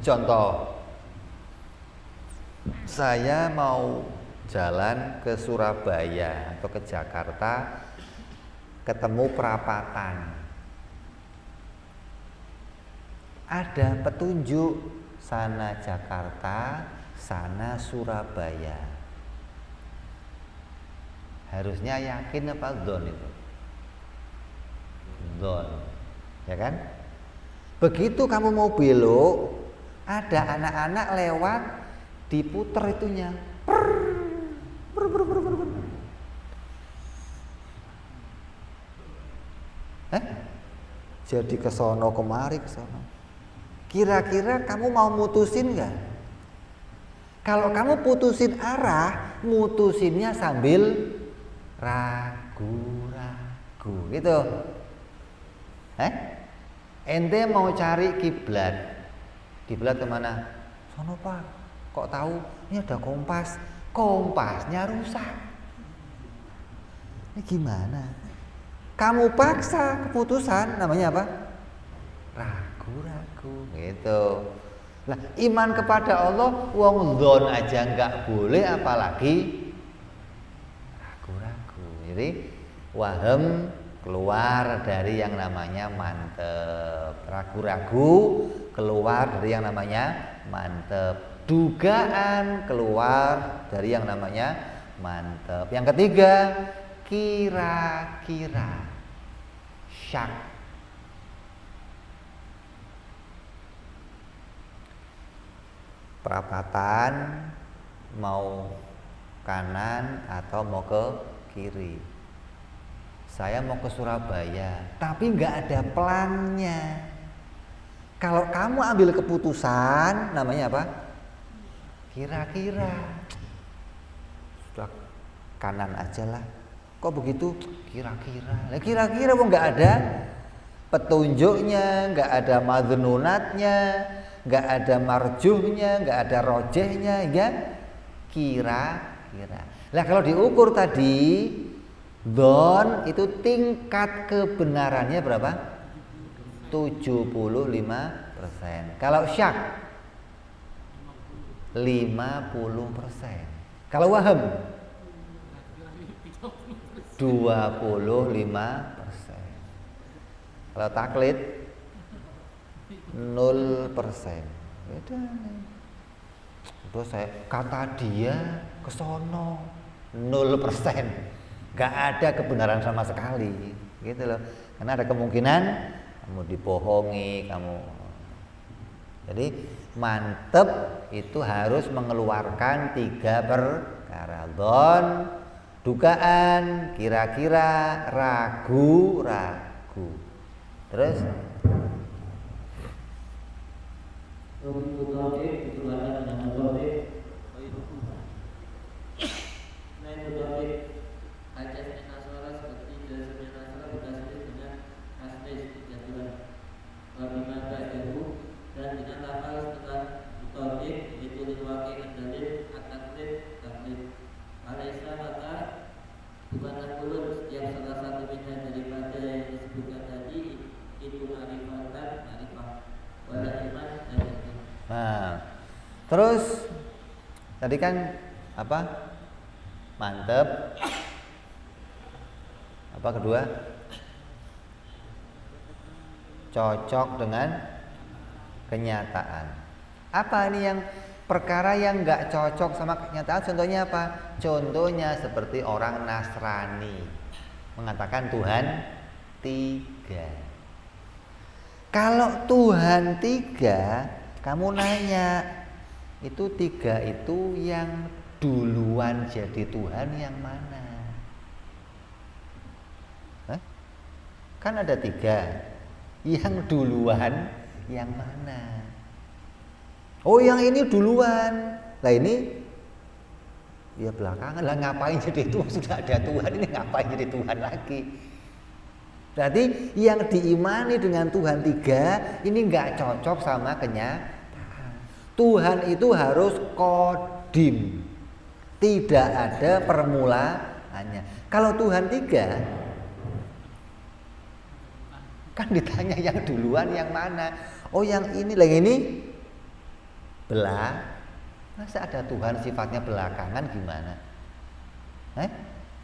Contoh, saya mau jalan ke Surabaya atau ke Jakarta, ketemu perapatan. Ada petunjuk sana Jakarta, sana Surabaya. Harusnya yakin apa dzon itu? Dzon, ya kan? Begitu kamu mau belok, ada anak-anak lewat, diputer itunya. Jadi kesono kemari kesono. Kira-kira kamu mau mutusin nggak? Kalau kamu putusin arah, mutusinnya sambil ragu-ragu, gitu. Ente mau cari kiblat, kiblat kemana? Sono Pak. Kok tahu? Ini ada kompas, kompasnya rusak. Ini gimana? Kamu paksa keputusan, namanya apa? Ragu-ragu, gitu. Nah, iman kepada Allah, wong dzon aja nggak boleh, apalagi ragu-ragu. Jadi waham keluar dari yang namanya mantep, ragu-ragu keluar dari yang namanya mantep, dugaan keluar dari yang namanya mantep. Yang ketiga, kira-kira, syak. Perapatan mau kanan atau mau ke kiri. Saya mau ke Surabaya, tapi nggak ada plannya. Kalau kamu ambil keputusan, namanya apa? Kira-kira. Sudah kanan aja lah. Kok begitu? Kira-kira. Nah, kira-kira kok nggak ada petunjuknya, nggak ada madhnunatnya, nggak ada marjuhnya, nggak ada rojehnya, ya kira-kira. Nah, kalau diukur tadi, dzon itu tingkat kebenarannya berapa? 75%. Kalau syak 50%. Kalau waham 25%. Kalau taklid 0%. Beda nih. Terus saya kata dia kesono 0%. Gak ada kebenaran sama sekali, gitu loh. Karena ada kemungkinan kamu dibohongi, kamu. Jadi mantep itu harus mengeluarkan 3 perkara: dzon, dugaan, kira-kira, ragu-ragu. Terus terus tadi kan apa? Mantep. Apa kedua? Cocok dengan kenyataan. Apa ini yang perkara yang nggak cocok sama kenyataan? Contohnya apa? Contohnya seperti orang Nasrani mengatakan Tuhan 3. Kalau Tuhan 3, kamu nanya, itu 3 itu yang duluan jadi Tuhan yang mana? Kan ada 3, yang duluan yang mana? Oh, yang ini duluan. Lah ini ya belakangan lah, ngapain jadi Tuhan? Sudah ada Tuhan, ini ngapain jadi Tuhan lagi? Berarti yang diimani dengan Tuhan 3 ini nggak cocok sama kenyataan. Tuhan itu harus kodim, tidak ada permulaannya. Kalau Tuhan 3 kan ditanya yang duluan yang mana? Oh yang ini, yang ini masa ada Tuhan sifatnya belakangan gimana?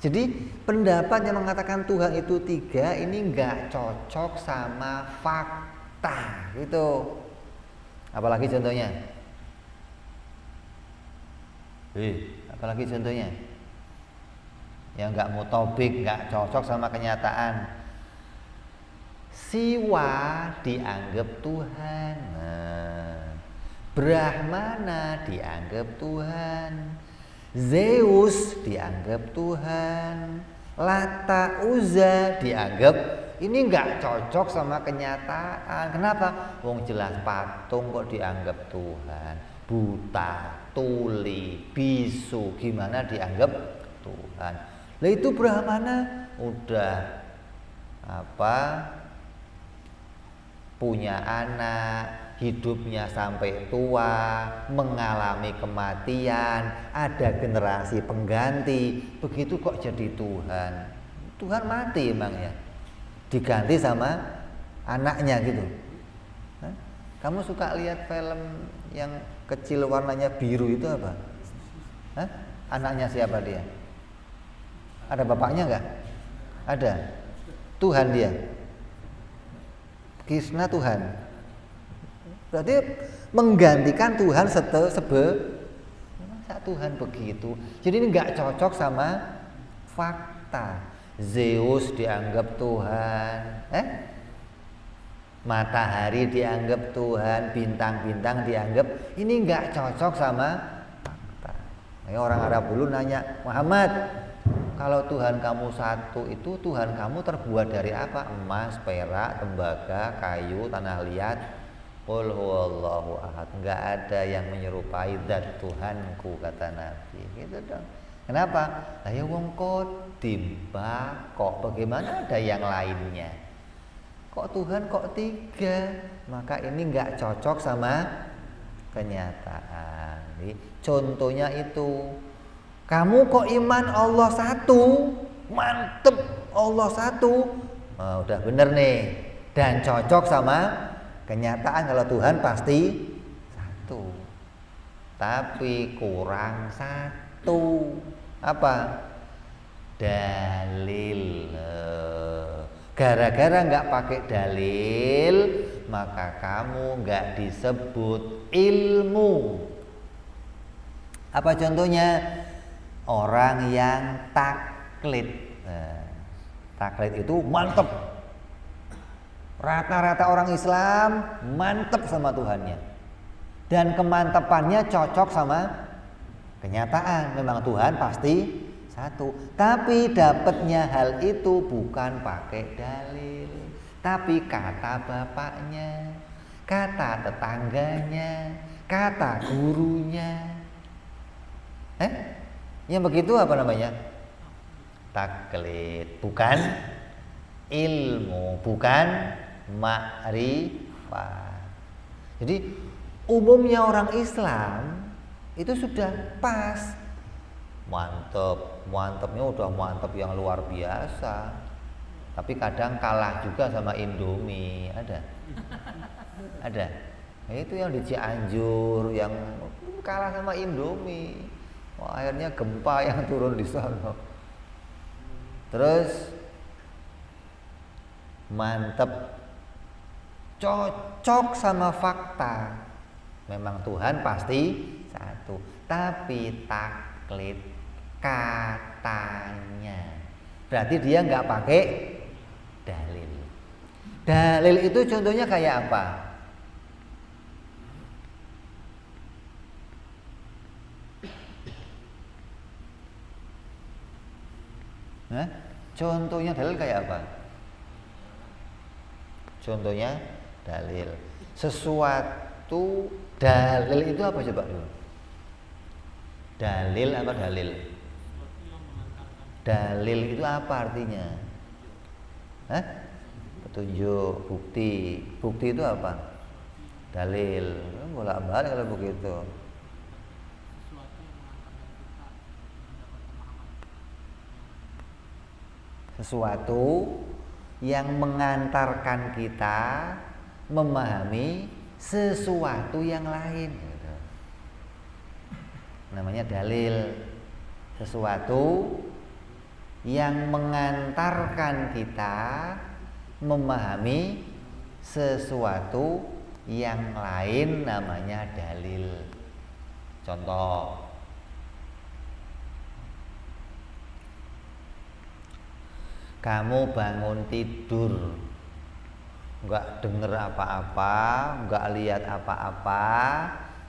Jadi pendapat yang mengatakan Tuhan itu 3 ini nggak cocok sama fakta gitu. Apalagi contohnya? Apalagi contohnya? Yang nggak mutobik, nggak cocok sama kenyataan. Siwa dianggap Tuhan, Brahmana dianggap Tuhan, Zeus dianggap Tuhan, Lata Uzza dianggap, ini nggak cocok sama kenyataan. Kenapa? Wong jelas patung kok dianggap Tuhan, buta, tuli, bisu gimana dianggap Tuhan? Lah itu Brahmana udah punya anak, hidupnya sampai tua, mengalami kematian, ada generasi pengganti, begitu kok jadi Tuhan? Tuhan mati emang ya, diganti sama anaknya gitu. Kamu suka lihat film yang kecil warnanya biru itu apa? Anaknya siapa dia? Ada bapaknya nggak? Ada. Tuhan dia. Krishna Tuhan. Berarti menggantikan Tuhan masa Tuhan begitu. Jadi ini nggak cocok sama fakta. Zeus dianggap Tuhan, matahari dianggap Tuhan, bintang-bintang dianggap, ini nggak cocok sama fakta. Orang Arab dulu nanya, Muhammad, kalau Tuhan kamu satu itu Tuhan kamu terbuat dari apa? Emas, perak, tembaga, kayu, tanah liat. Qul huwallahu ahad. Enggak ada yang menyerupai zat Tuhanku, kata Nabi. Gitu dong. Kenapa? Lah ya wong kodim, kok bagaimana ada yang lainnya? Kok Tuhan kok 3? Maka ini enggak cocok sama kenyataan. Contohnya itu, kamu kok iman Allah satu, mantep Allah satu, udah bener nih, dan cocok sama kenyataan kalau Tuhan pasti satu, tapi kurang satu, apa? Dalil. Gara-gara nggak pakai dalil, maka kamu nggak disebut ilmu. Apa contohnya? Orang yang taklid. Taklid itu mantep. Rata-rata orang Islam mantep sama Tuhannya. Dan kemantepannya cocok sama kenyataan. Memang Tuhan pasti satu. Tapi dapatnya hal itu bukan pakai dalil, tapi kata bapaknya, kata tetangganya, kata gurunya. Yang begitu apa namanya? Taklid, bukan ilmu, bukan ma'rifat. Jadi umumnya orang Islam itu sudah pas, mantepnya udah mantep yang luar biasa. Tapi kadang kalah juga sama Indomie, ada. Nah, itu yang di Cianjur yang kalah sama Indomie. Wah, akhirnya gempa yang turun di sana. Terus mantep, cocok sama fakta. Memang Tuhan pasti satu, tapi taklid katanya. Berarti dia nggak pakai dalil. Dalil itu contohnya kayak apa? Contohnya dalil kayak apa? Contohnya dalil. Sesuatu dalil itu apa coba dulu? Dalil apa dalil? Dalil itu apa artinya? petunjuk, bukti. Bukti itu apa? Dalil. Bolak-balik kalau begitu. Sesuatu yang mengantarkan kita memahami sesuatu yang lain gitu. Namanya dalil. Sesuatu yang mengantarkan kita memahami sesuatu yang lain namanya dalil. Contoh, kamu bangun tidur, nggak denger apa-apa, nggak lihat apa-apa,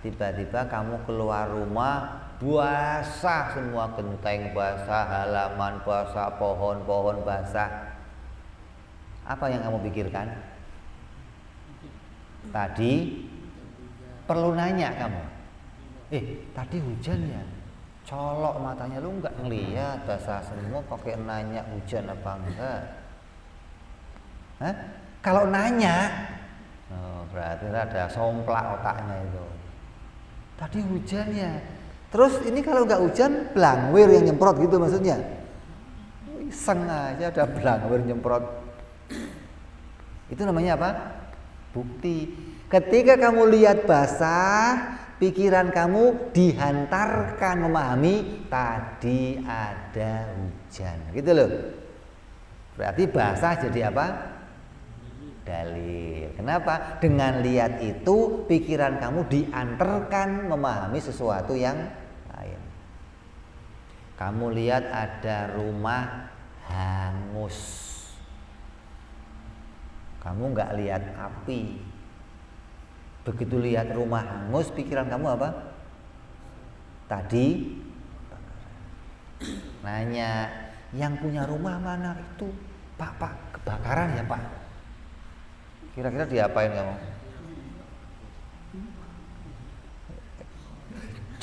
tiba-tiba kamu keluar rumah basah semua, genteng basah, halaman basah, pohon-pohon basah. Apa yang kamu pikirkan? Tadi perlu nanya kamu, tadi hujan ya? Colok matanya, lu nggak ngeliat basah semua, pakai nanya hujan apa enggak? Hah? Kalau nanya, berarti ada somplak otaknya itu. Tadi hujan ya? Terus ini kalau nggak hujan, blangwir yang nyemprot gitu maksudnya? Iseng aja ada blangwir nyemprot. Itu namanya apa? Bukti. Ketika kamu lihat basah, pikiran kamu dihantarkan memahami tadi ada hujan, gitu loh. Berarti basah jadi apa? Dalil. Kenapa? Dengan lihat itu pikiran kamu diantarkan memahami sesuatu yang lain. Kamu lihat ada rumah hangus, kamu nggak lihat api. Begitu lihat rumah hangus, pikiran kamu apa? Tadi nanya, yang punya rumah mana itu? Pak, kebakaran ya Pak? Kira-kira diapain kamu?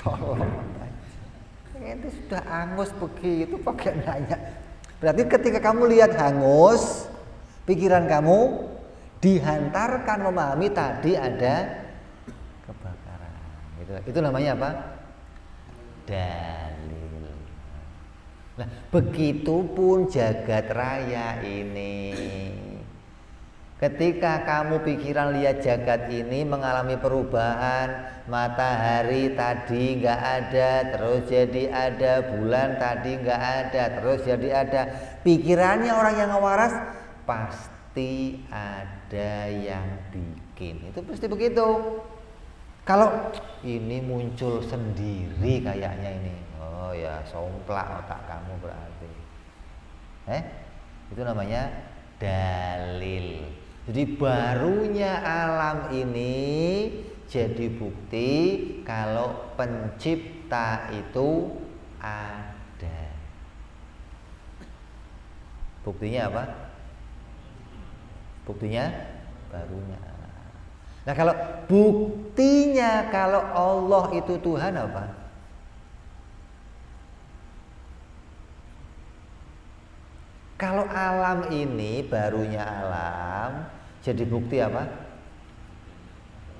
Tolong, itu sudah hangus begitu pakai nanya. Berarti ketika kamu lihat hangus, pikiran kamu dihantarkan memahami tadi ada kebakaran. Itu namanya apa? Dalil. Nah, begitupun jagat raya ini. Ketika kamu pikiran lihat jagat ini mengalami perubahan, matahari tadi nggak ada, terus jadi ada, bulan tadi nggak ada, terus jadi ada. Pikirannya orang yang waras, pasti ada yang bikin. Itu pasti begitu. Kalau ini muncul sendiri kayaknya ini, oh ya somplak otak kamu berarti. Itu namanya dalil. Jadi barunya alam ini jadi bukti kalau pencipta itu ada. Buktinya apa? Buktinya barunya. Nah, kalau buktinya kalau Allah itu Tuhan apa? Kalau alam ini barunya alam, jadi bukti apa?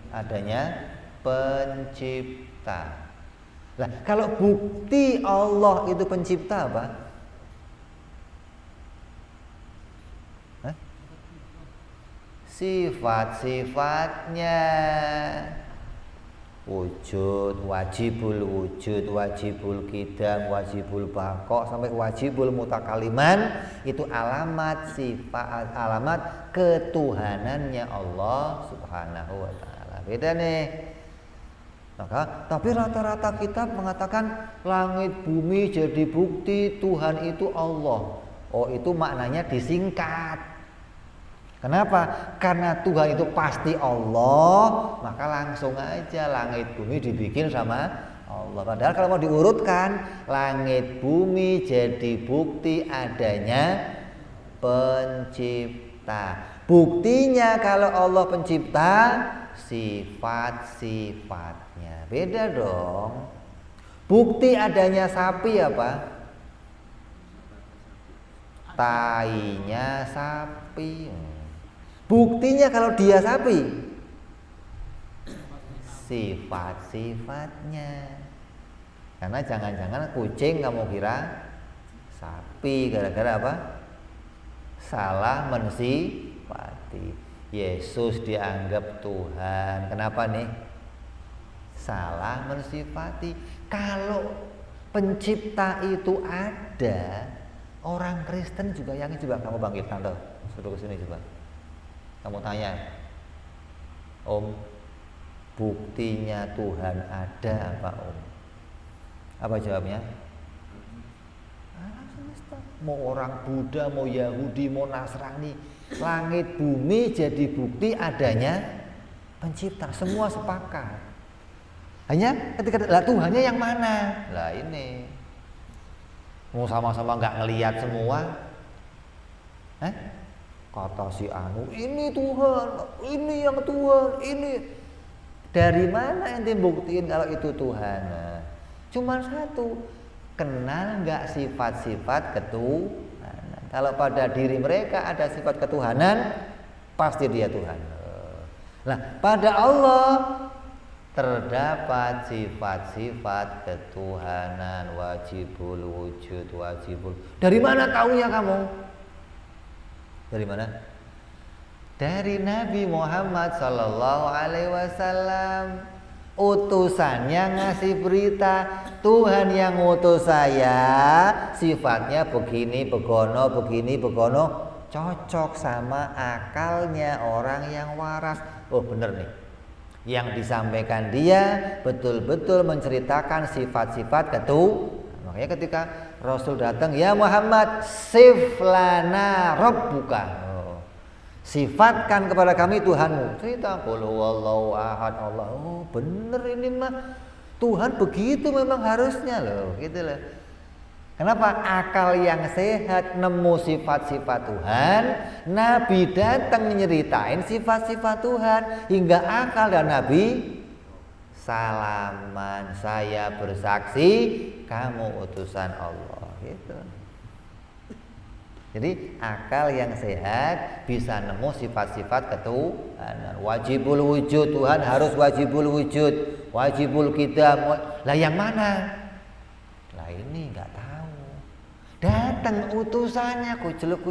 Adanya pencipta. Nah, kalau bukti Allah itu pencipta apa? Sifat-sifatnya. Wujud, wajibul wujud, wajibul qidam, wajibul baqa sampai wajibul mutakaliman, itu alamat sifat, alamat ketuhanannya Allah Subhanahu wa taala. Beda nih. Maka tapi rata-rata kitab mengatakan langit bumi jadi bukti Tuhan itu Allah. Oh, itu maknanya disingkat. Kenapa? Karena Tuhan itu pasti Allah, maka langsung aja langit bumi dibikin sama Allah. Padahal kalau mau diurutkan, langit bumi jadi bukti adanya pencipta. Buktinya kalau Allah pencipta, sifat-sifatnya. Beda dong. Bukti adanya sapi apa? Tainya sapi. Buktinya kalau dia sapi, sifat-sifatnya. Karena jangan-jangan kucing kamu kira sapi, gara-gara apa? Salah mensifati. Yesus dianggap Tuhan. Kenapa nih? Salah mensifati. Kalau pencipta itu ada, orang Kristen juga yang coba kamu bangkitkan tuh. Suruh ke sini coba. Kamu tanya, Om, buktinya Tuhan ada apa Om? Apa jawabnya? Alam semesta. Mau orang Buddha, mau Yahudi, mau Nasrani, langit bumi jadi bukti adanya pencipta. Semua sepakat. Hanya ketika lah Tuhannya yang mana? Lah ini. Mau sama-sama nggak ngelihat semua? Kata si anu, ini Tuhan, ini yang Tuhan, ini. Dari mana ente buktiin kalau itu Tuhan? Nah, cuma satu, kenal nggak sifat-sifat ketuhanan? Kalau pada diri mereka ada sifat ketuhanan, pasti dia Tuhan. Nah, pada Allah terdapat sifat-sifat ketuhanan, wajibul wujud, wajibul. Dari mana taunya kamu? Dari mana? Dari Nabi Muhammad Sallallahu Alaihi Wasallam. Utusannya ngasih berita, Tuhan yang utus saya, sifatnya begini, begono, begini, begono, cocok sama akalnya orang yang waras. Oh bener nih, yang disampaikan dia betul-betul menceritakan sifat-sifat ketuhanan. Makanya ketika Rasul datang, ya Muhammad, siflana rabbuka, sifatkan kepada kami Tuhanmu. Cerita, qul huwallahu ahad, Allah. Oh bener ini mah Tuhan begitu memang harusnya loh, gitu loh. Kenapa? Akal yang sehat nemu sifat-sifat Tuhan, Nabi datang nyeritain sifat-sifat Tuhan, hingga akal dan Nabi salaman, saya bersaksi kamu utusan Allah, gitu. Jadi akal yang sehat bisa nemu sifat-sifat ketuhanan. Wajibul wujud, Tuhan harus wajibul wujud, wajibul qidam. Lah yang mana? Lah ini nggak tahu. Datang utusannya kuceluk.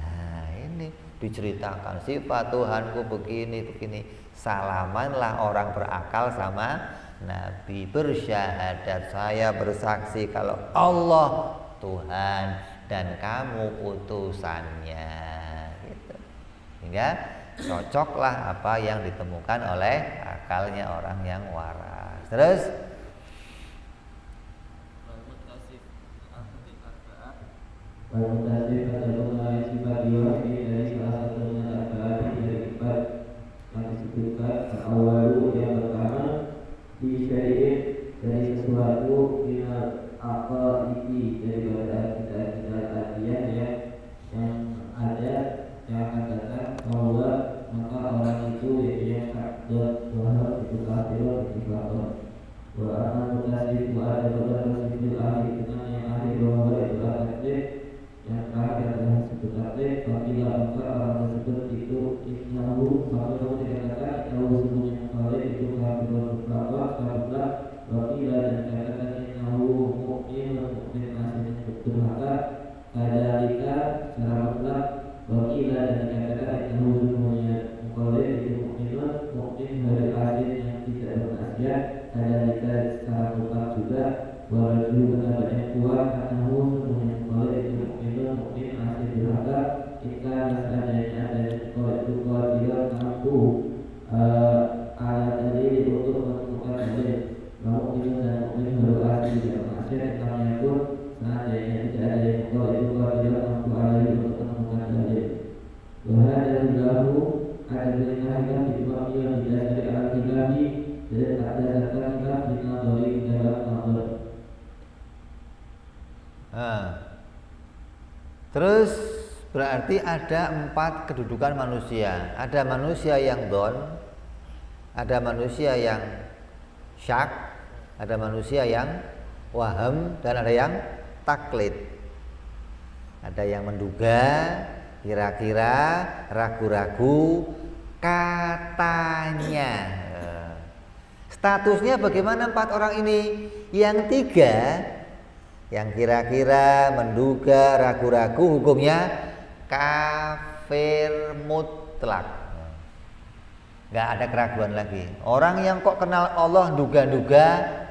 Nah ini diceritakan sifat Tuhanku begini. Salamanlah orang berakal sama Nabi, bersyahadat, saya bersaksi kalau Allah Tuhan dan kamu utusannya, gitu. Hingga cocoklah apa yang ditemukan oleh akalnya orang yang waras. Terus Awalu yang pertama di syariat dari sesuatu minal apa ini daripada kita yang ada yang akan datang bahwa maka orang itu yang takut bahwa itu kafir itu kafir bahwa akan mutasi ada beberapa sifat ahli dengan yang ahli bahwa itu kafir yang terakhir adalah sebut kafir apabila maka orang tersebut itu innahu maka dikatakan innahu semuanya kafir itu kafir kafir wakila dan dikatakan innahu mu'min aslinya betul maka kadalika secara mutlak wakila dan dikatakan innahu semuanya kafir itu mu'min dari asli yang tidak bermaksiat kadalika secara mutlak juga walaupun pendapat yang kuat innahu semuanya kafir itu mu'min asli durhaka jika seadanya ada kalau itu kafir mampu alat dalil untuk menemukan dalil bahwa itu dan mukmin baru asli tidak maksiat namanya pun seandainya tidak ada yang kalau itu kafir mampu alih untuk menemukan dalil. Wahada lahu ada beritahukan di bawah yang didasari al-kilabi dan ada zakatnya final dari dalam nazar. Terus berarti ada 4 kedudukan manusia. Ada manusia yang don, ada manusia yang syak, ada manusia yang waham, dan ada yang taklid. Ada yang menduga, kira-kira, ragu-ragu, katanya. Statusnya bagaimana 4 orang ini? Yang 3, yang kira-kira, menduga, ragu-ragu, hukumnya kafir mutlak. Nggak ada keraguan lagi. Orang yang kok kenal Allah duga-duga,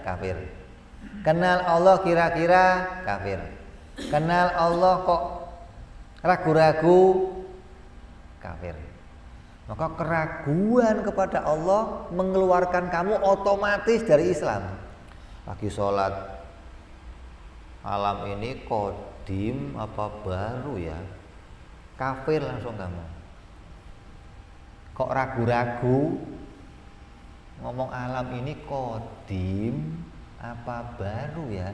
kafir. Kenal Allah kira-kira, kafir. Kenal Allah kok ragu-ragu, kafir. Maka keraguan kepada Allah mengeluarkan kamu otomatis dari Islam. Lagi sholat, malam ini kodim apa baru ya? Kafir langsung kamu. Kok ragu-ragu? Ngomong alam ini kodim apa baru ya?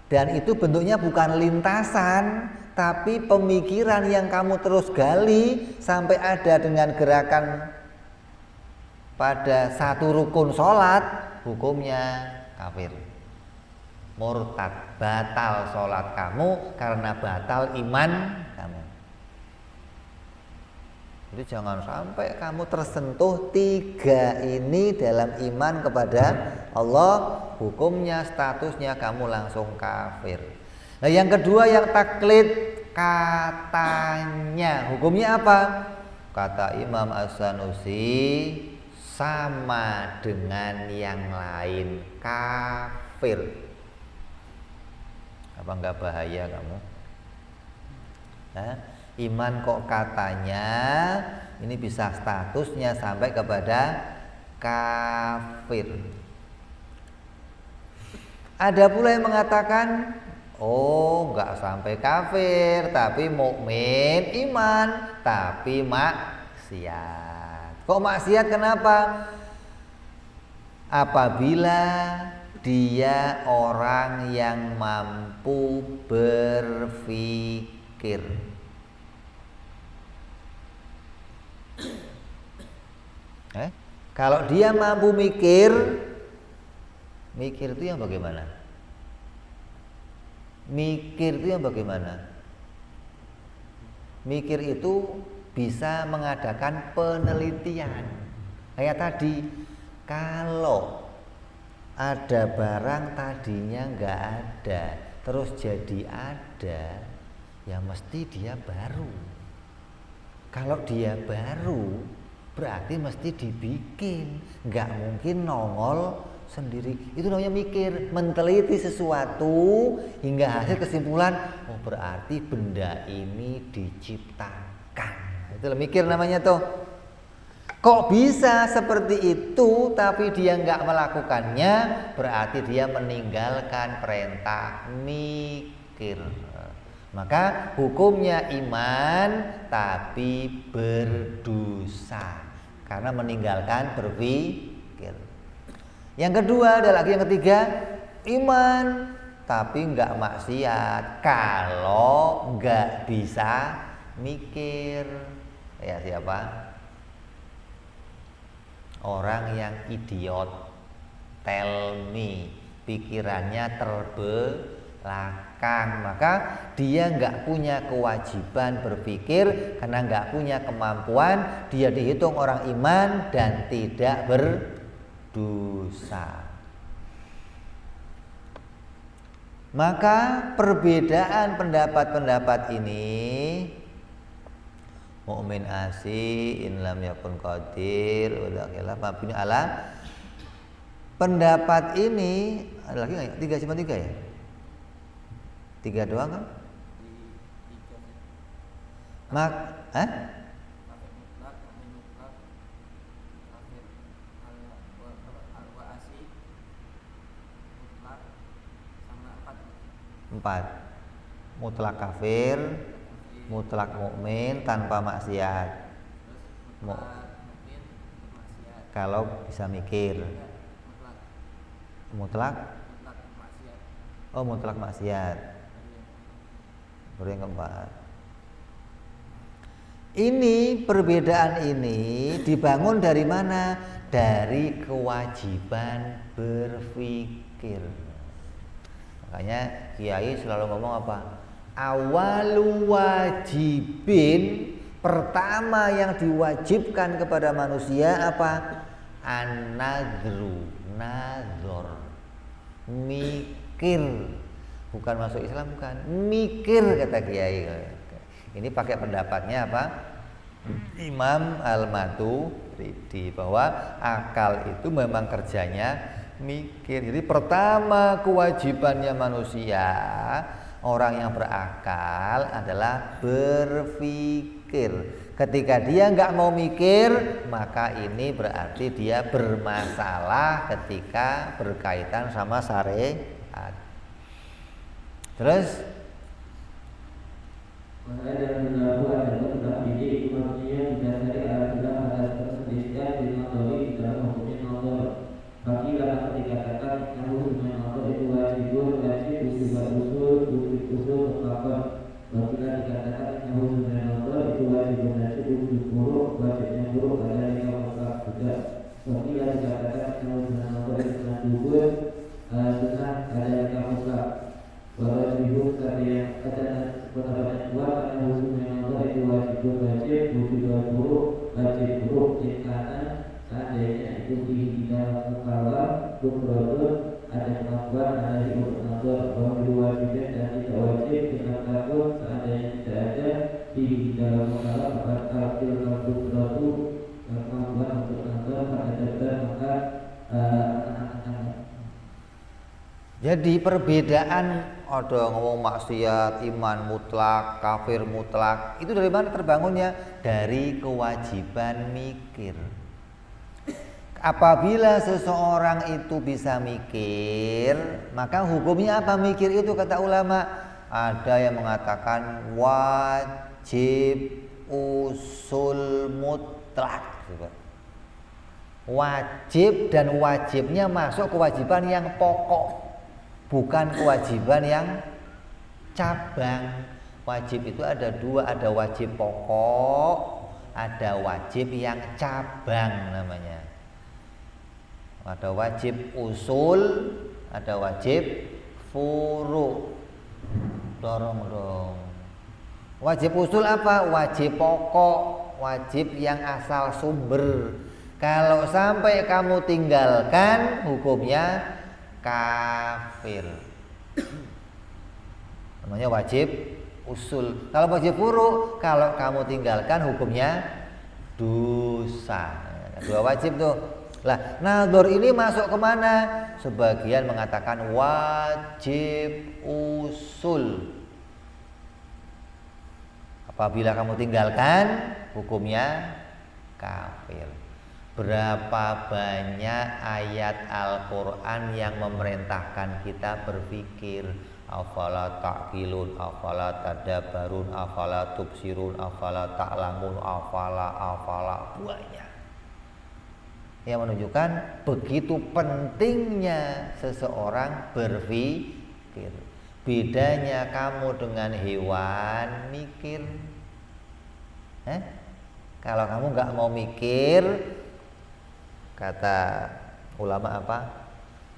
Dan itu bentuknya bukan lintasan, tapi pemikiran yang kamu terus gali sampai ada dengan gerakan pada satu rukun sholat, hukumnya kafir, murtad, batal sholat kamu karena batal iman kamu. Jadi jangan sampai kamu tersentuh 3 ini dalam iman kepada Allah, hukumnya, statusnya kamu langsung kafir. Nah, yang kedua yang taklid, katanya, hukumnya apa? Kata Imam As-Sanusi, sama dengan yang lain, kafir. Apa enggak bahaya kamu? Nah, iman kok katanya, ini bisa statusnya sampai kepada kafir. Ada pula yang mengatakan, oh enggak sampai kafir, tapi mukmin, iman, tapi maksiat. Kok maksiat kenapa? Apabila dia orang yang mampu berpikir. Kalau dia mampu mikir itu yang bagaimana? Mikir itu yang bagaimana? Mikir itu bisa mengadakan penelitian. Kayak tadi, kalau ada barang tadinya nggak ada, terus jadi ada, ya mesti dia baru. Kalau dia baru, berarti mesti dibikin, nggak mungkin nongol sendiri. Itu namanya mikir, meneliti sesuatu hingga hasil kesimpulan, oh berarti benda ini diciptakan. Itu mikir namanya tuh. Kok bisa seperti itu tapi dia nggak melakukannya, berarti dia meninggalkan perintah mikir. Maka hukumnya iman tapi berdosa karena meninggalkan berpikir. Yang kedua ada lagi yang ketiga, iman tapi nggak maksiat kalau nggak bisa mikir. Ya siapa? Orang yang idiot, tell me, pikirannya terbelakang, maka dia nggak punya kewajiban berpikir karena nggak punya kemampuan. Dia dihitung orang iman dan tidak berdosa. Maka perbedaan pendapat-pendapat ini, mukmin asi in lam yakun qadir wa khilaf mabni ala. Pendapat ini ada lagi enggak ya? 3 cuma 3 ya? 3 doang kan? Empat. Mutlak kafir, mutlak mukmin tanpa maksiat. Kalau bisa mikir. Mutlak. Oh, mutlak maksiat. Baru yang keempat. Ini perbedaan ini dibangun dari mana? Dari kewajiban berpikir. Makanya kiai selalu ngomong apa? Awalu wajibin, pertama yang diwajibkan kepada manusia apa? An-nadru, nazar, mikir. Bukan masuk Islam, bukan, mikir kata Kiai. Ini pakai pendapatnya apa? Imam Al-Maturidi, bahwa akal itu memang kerjanya mikir. Jadi pertama kewajibannya manusia, orang yang berakal adalah berpikir. Ketika dia nggak mau mikir, maka ini berarti dia bermasalah ketika berkaitan sama syariat. Terus Makanya dalam berlaku adalah tetap didik manusia didasari adalah atas perselisihan dengan doi di dalam hukumnya nazar. Bagi lama ketika kata namun hukumnya nazar itu wajib usul berlakon. Bagi dikatakan namun hukumnya nazar itu wajib buruk wajibnya buruk ada yang mutlak juga. Bagi dikatakan namun hukumnya nazar itu gugur dengan ada yang mutlak. Bahwa ibu yang ada pendapat kuat karena hukumnya Allah itu wajib buruk jika seandainya itu di dalam kepala bukrotul ada kemampuan ada di nazar bahwa wajibnya dan tidak wajib dengan takut seandainya tidak ada di dalam kepala apabila bukrotul kemampuan untuk nazar pada dasar maka jadi perbedaan ada ngomong maksiat, iman mutlak, kafir mutlak, itu dari mana terbangunnya? Dari kewajiban mikir. Apabila seseorang itu bisa mikir, maka hukumnya apa mikir itu? Kata ulama, ada yang mengatakan wajib usul mutlak. Wajib dan wajibnya masuk kewajiban yang pokok, bukan kewajiban yang cabang. Wajib itu ada dua, ada wajib pokok, ada wajib yang cabang namanya. Ada wajib usul, ada wajib furu. Dorong dong. Wajib usul apa? Wajib pokok, wajib yang asal sumber. Kalau sampai kamu tinggalkan, hukumnya kafir. Namanya wajib usul. Kalau wajib furu, kalau kamu tinggalkan hukumnya dosa. Dua wajib tuh. Lah, nazar ini masuk kemana? Sebagian mengatakan wajib usul. Apabila kamu tinggalkan, hukumnya kafir. Berapa banyak ayat Al-Quran yang memerintahkan kita berpikir? Afala ta'qilun, afala tadabbarun, afala tubsirun, afala ta'lamun, afala banyak yang menunjukkan begitu pentingnya seseorang berpikir. Bedanya kamu dengan hewan mikir. Kalau kamu nggak mau mikir, kata ulama apa?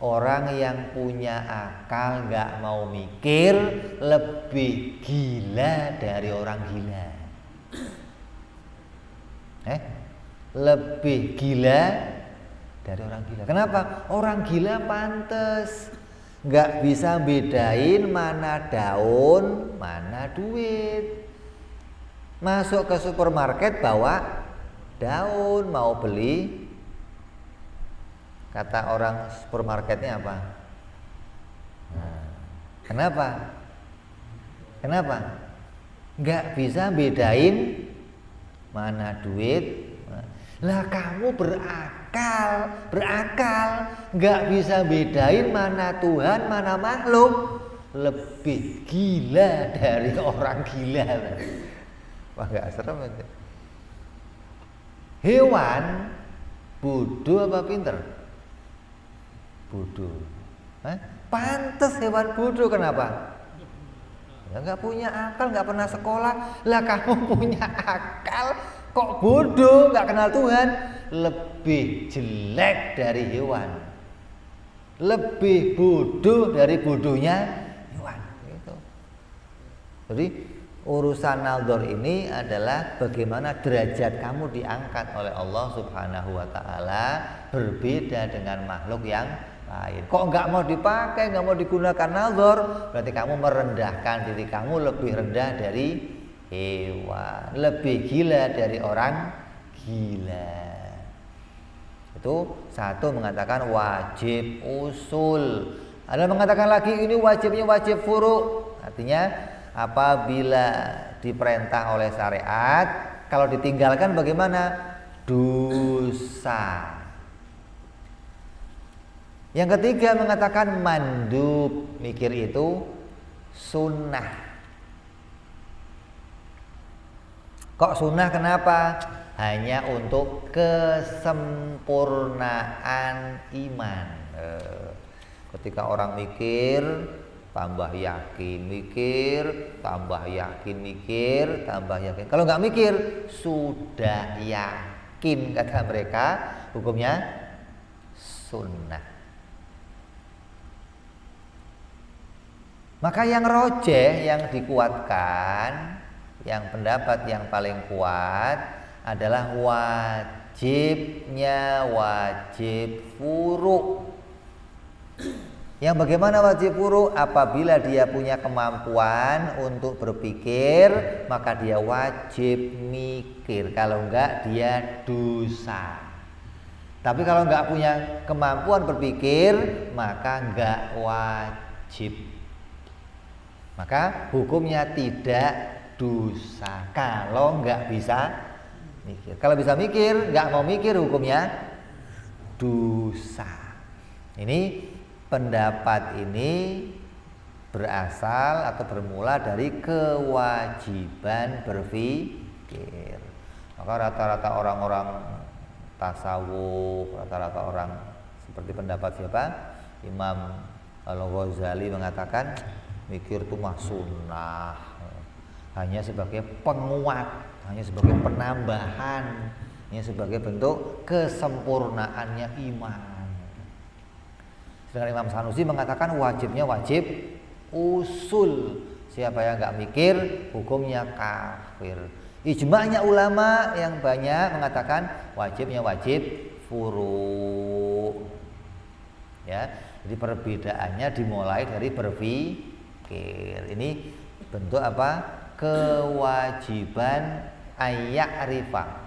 Orang yang punya akal nggak mau mikir lebih gila dari orang gila. Lebih gila dari orang gila. Kenapa? Orang gila pantes nggak bisa bedain mana daun, mana duit. Masuk ke supermarket bawa daun, mau beli, kata orang supermarketnya apa? Kenapa? Nggak bisa bedain mana duit. Lah kamu berakal, nggak bisa bedain mana Tuhan, mana makhluk, lebih gila dari orang gila. Wah, nggak serem itu. Hewan bodoh apa pinter? Bodoh. Pantes hewan bodoh, kenapa? Ya nggak punya akal, nggak pernah sekolah. Lah kamu punya akal, kok bodoh, nggak kenal Tuhan, lebih jelek dari hewan, lebih bodoh dari bodohnya hewan. Gitu. Jadi urusan nadzar ini adalah bagaimana derajat kamu diangkat oleh Allah Subhanahu wa taala, berbeda dengan makhluk yang lain. Kok nggak mau dipakai, nggak mau digunakan nadzar, berarti kamu merendahkan diri kamu lebih rendah dari hewan, lebih gila dari orang gila. Itu satu mengatakan wajib usul. Ada mengatakan lagi ini wajibnya wajib furu. Artinya apabila diperintah oleh syariat, kalau ditinggalkan bagaimana? Dosa. Yang ketiga mengatakan mandub. Mikir itu sunnah. Kok sunnah kenapa? Hanya untuk kesempurnaan iman. Ketika orang mikir, tambah yakin, mikir, tambah yakin, mikir, tambah yakin. Kalau nggak mikir, sudah yakin, kata mereka, hukumnya sunnah. Maka yang rojeh, yang dikuatkan, yang pendapat yang paling kuat adalah wajibnya wajib furu. Yang bagaimana wajib furu? Apabila dia punya kemampuan untuk berpikir, maka dia wajib mikir. Kalau enggak, dia dosa. Tapi kalau enggak punya kemampuan berpikir, maka enggak wajib. Maka hukumnya tidak dosa kalau enggak bisa mikir. Kalau bisa mikir, enggak mau mikir, hukumnya dosa. Ini pendapat ini berasal atau bermula dari kewajiban berpikir. Maka rata-rata orang-orang tasawuf, rata-rata orang seperti pendapat siapa? Imam Al-Ghazali mengatakan mikir itu mah sunnah, hanya sebagai penguat, hanya sebagai penambahan, hanya sebagai bentuk kesempurnaannya iman. Sedangkan Imam Sanusi mengatakan wajibnya wajib usul. Siapa yang nggak mikir, hukumnya kafir. Ijma'nya ulama yang banyak mengatakan wajibnya wajib furu. Ya, jadi perbedaannya dimulai dari berpikir. Ini bentuk apa? Kewajiban ayya'rifa.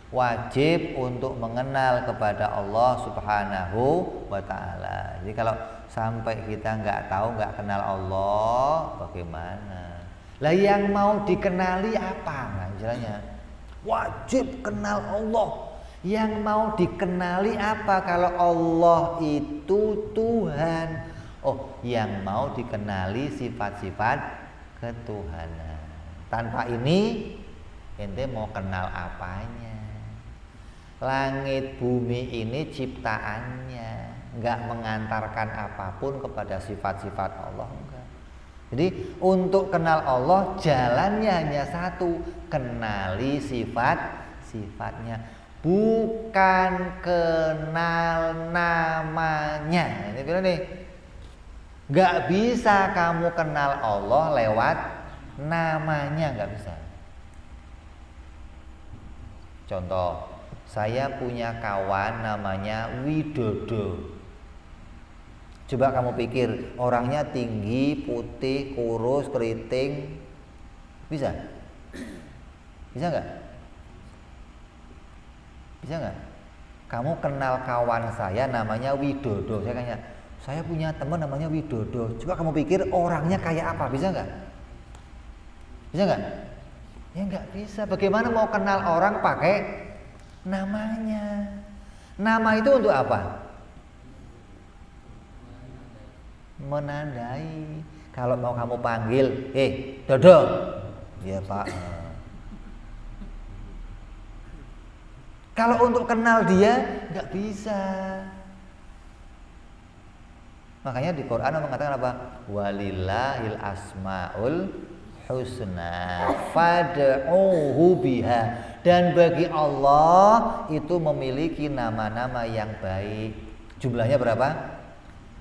Wajib untuk mengenal kepada Allah Subhanahu wa ta'ala. Jadi kalau sampai kita nggak tahu, nggak kenal Allah, bagaimana? Lah yang mau dikenali apa? Nah, istilahnya wajib kenal Allah. Yang mau dikenali apa kalau Allah itu Tuhan? Oh, yang mau dikenali sifat-sifat ketuhanan. Tanpa ini ente mau kenal apanya? Langit bumi ini ciptaannya, enggak mengantarkan apapun kepada sifat-sifat Allah, enggak. Jadi untuk kenal Allah jalannya hanya satu, kenali sifat-sifatnya, bukan kenal namanya. Ini bilang nih, enggak bisa kamu kenal Allah lewat namanya, enggak bisa. Contoh, saya punya kawan namanya Widodo. Coba kamu pikir, orangnya tinggi, putih, kurus, keriting. Bisa? Bisa nggak? Bisa nggak? Kamu kenal kawan saya namanya Widodo. Saya tanya, saya punya teman namanya Widodo. Coba kamu pikir orangnya kayak apa? Bisa nggak? Bisa nggak? Ya nggak bisa. Bagaimana mau kenal orang pakai namanya? Nama itu untuk apa? Menandai. Kalau mau kamu panggil, Dodo, ya Pak. Kalau untuk kenal dia nggak bisa. Makanya di Quran mengatakan apa? Walillahil asmaul husna fad'uhu biha. Dan bagi Allah itu memiliki nama-nama yang baik. Jumlahnya berapa?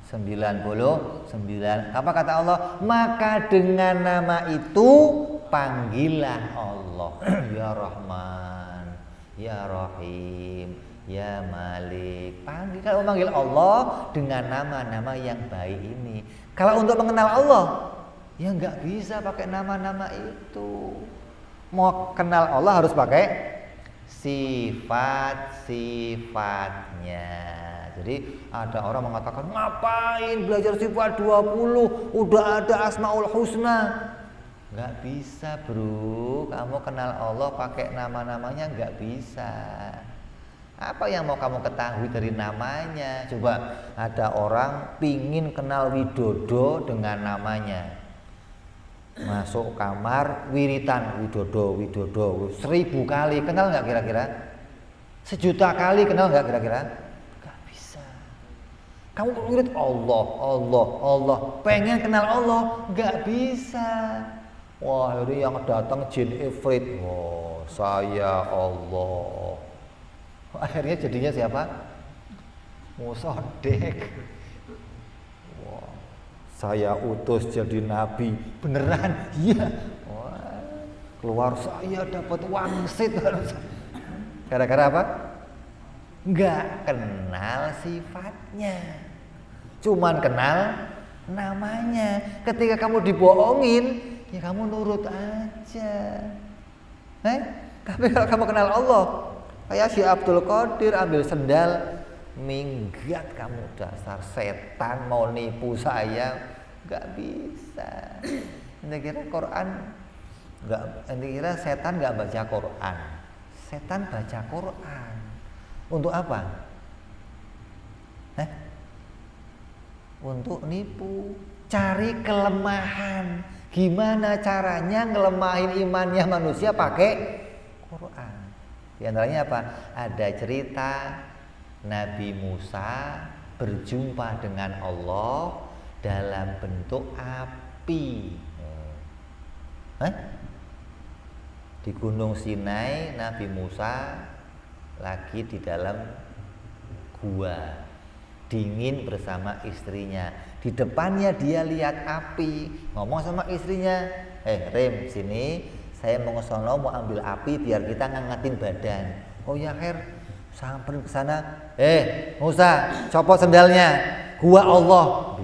99. Apa kata Allah? Maka dengan nama itu panggillah Allah. Ya Rahman, Ya Rahim, Ya Malik. Panggil, kalau memanggil Allah dengan nama-nama yang baik ini. Kalau untuk mengenal Allah, ya nggak bisa pakai nama-nama itu. Mau kenal Allah harus pakai sifat-sifatnya. Jadi ada orang mengatakan, ngapain belajar sifat 20? Udah ada Asmaul Husna. Nggak bisa bro, kamu kenal Allah pakai nama-namanya nggak bisa. Apa yang mau kamu ketahui dari namanya? Coba ada orang pingin kenal Widodo dengan namanya. Masuk kamar, wiritan Widodo, 1000 kali, kenal nggak kira-kira? 1.000.000 kali kenal nggak kira-kira? Nggak bisa. Kamu wirid Allah, pengen kenal Allah, nggak bisa. Wah, ini yang datang jin ifrit. Wah, saya Allah. Akhirnya jadinya siapa? Musodek. Wah, saya utus jadi nabi. Beneran? Iya. Wah, keluar saya dapat wangsit. Gara-gara apa? Nggak kenal sifatnya. Cuman kenal namanya. Ketika kamu dibohongin, ya kamu nurut aja. Tapi kalau kamu kenal Allah, kayak si Abdul Qadir ambil sendal, minggat kamu, dasar setan mau nipu saya, nggak bisa. Anda kira Quran nggak? Anda kira setan nggak baca Quran? Setan baca Quran. Untuk apa? Untuk nipu, cari kelemahan. Gimana caranya ngelemahin imannya manusia pakai Quran? Di antaranya apa? Ada cerita Nabi Musa berjumpa dengan Allah dalam bentuk api. Di Gunung Sinai, Nabi Musa lagi di dalam gua dingin bersama istrinya. Di depannya dia lihat api, ngomong sama istrinya, Rem, sini, saya mau ngesono, mau ambil api biar kita ngangetin badan. Oh ya Her, samperin ke sana. Musa, copot sendalnya. Gua Allah.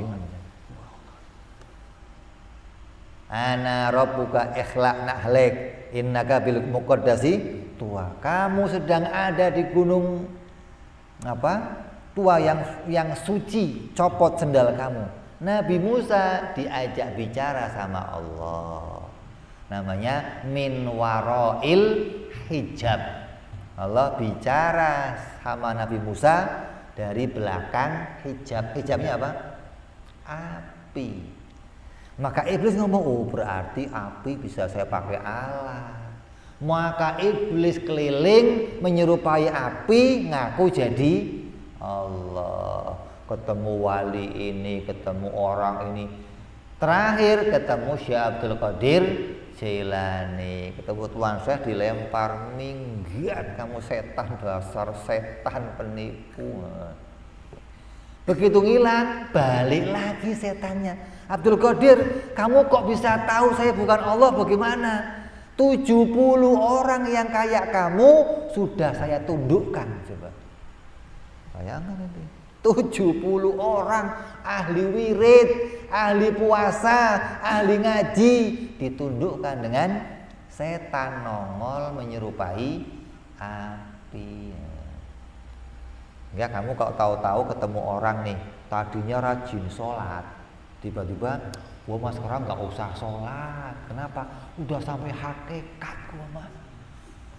Ana rabbuka ikhlaq nahlek innaka bil muqaddasi tua. Kamu sedang ada di gunung apa? Tua yang suci, copot sendal kamu. Nabi Musa diajak bicara sama Allah. Namanya min warail hijab. Allah bicara sama Nabi Musa dari belakang hijab. Hijabnya apa? Api. Maka iblis ngomong, oh berarti api bisa saya pakai Allah. Maka iblis keliling menyerupai api, ngaku jadi Allah. Ketemu wali ini, ketemu orang ini. Terakhir ketemu Syekh Abdul Qadir Jailani, ketemu Tuan Syekh dilempar, minggat kamu setan, dasar setan penipu. Begitu ngilang, balik lagi setannya. Abdul Qadir, kamu kok bisa tahu saya bukan Allah, bagaimana? 70 orang yang kayak kamu sudah saya tundukkan. Coba bayangkan nanti 70 orang ahli wirid, ahli puasa, ahli ngaji ditundukkan dengan setan nongol menyerupai api. Enggak, kamu kalau tahu-tahu ketemu orang nih, tadinya rajin sholat, tiba-tiba, wah mas sekarang nggak usah sholat. Kenapa? Udah sampai hakikat gua mas.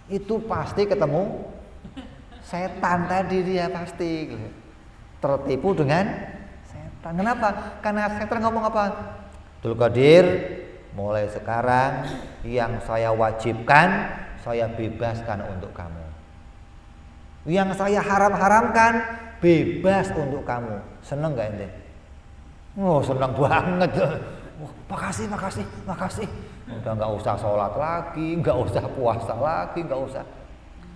Itu pasti ketemu setan tadi, dia pasti tertipu dengan setan. Kenapa? Karena setan ngomong apa? Abdul Qadir, mulai sekarang yang saya wajibkan, saya bebaskan untuk kamu. Yang saya haram-haramkan, bebas untuk kamu. Seneng gak ente? Oh seneng banget. Oh, makasih. Udah gak usah sholat lagi, gak usah puasa lagi, gak usah.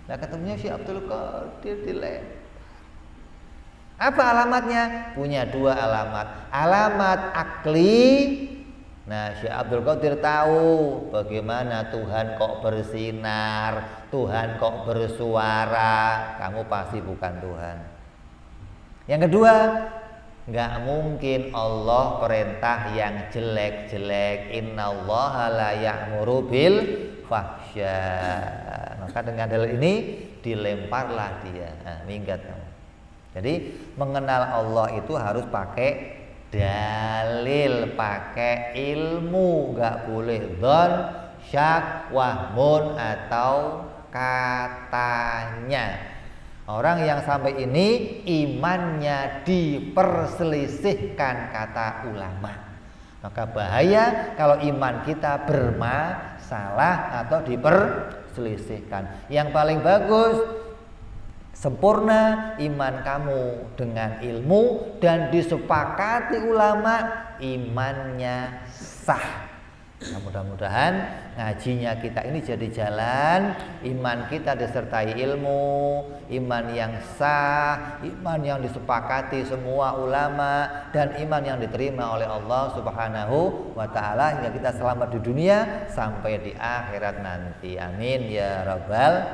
Nah ketemunya si Abdul Qadir dilempar. Apa alamatnya? Punya dua alamat. Alamat akli. Nah, Syekh Abdul Qadir tahu bagaimana Tuhan kok bersinar, Tuhan kok bersuara. Kamu pasti bukan Tuhan. Yang kedua, nggak mungkin Allah perintah yang jelek-jelek. Innallaha la ya'muru bil fahsya. Maka dengan dalil ini dilemparlah dia. Nah, minggat kamu. Jadi mengenal Allah itu harus pakai dalil, pakai ilmu, nggak boleh dzon, syak, wahmun atau katanya. Orang yang sampai ini imannya diperselisihkan kata ulama. Maka bahaya kalau iman kita bermasalah atau diperselisihkan. Yang paling bagus, sempurna iman kamu dengan ilmu dan disepakati ulama, imannya sah. Nah, mudah-mudahan ngajinya kita ini jadi jalan, iman kita disertai ilmu, iman yang sah, iman yang disepakati semua ulama, dan iman yang diterima oleh Allah Subhanahu wa ta'ala hingga kita selamat di dunia sampai di akhirat nanti. Amin ya rabbal.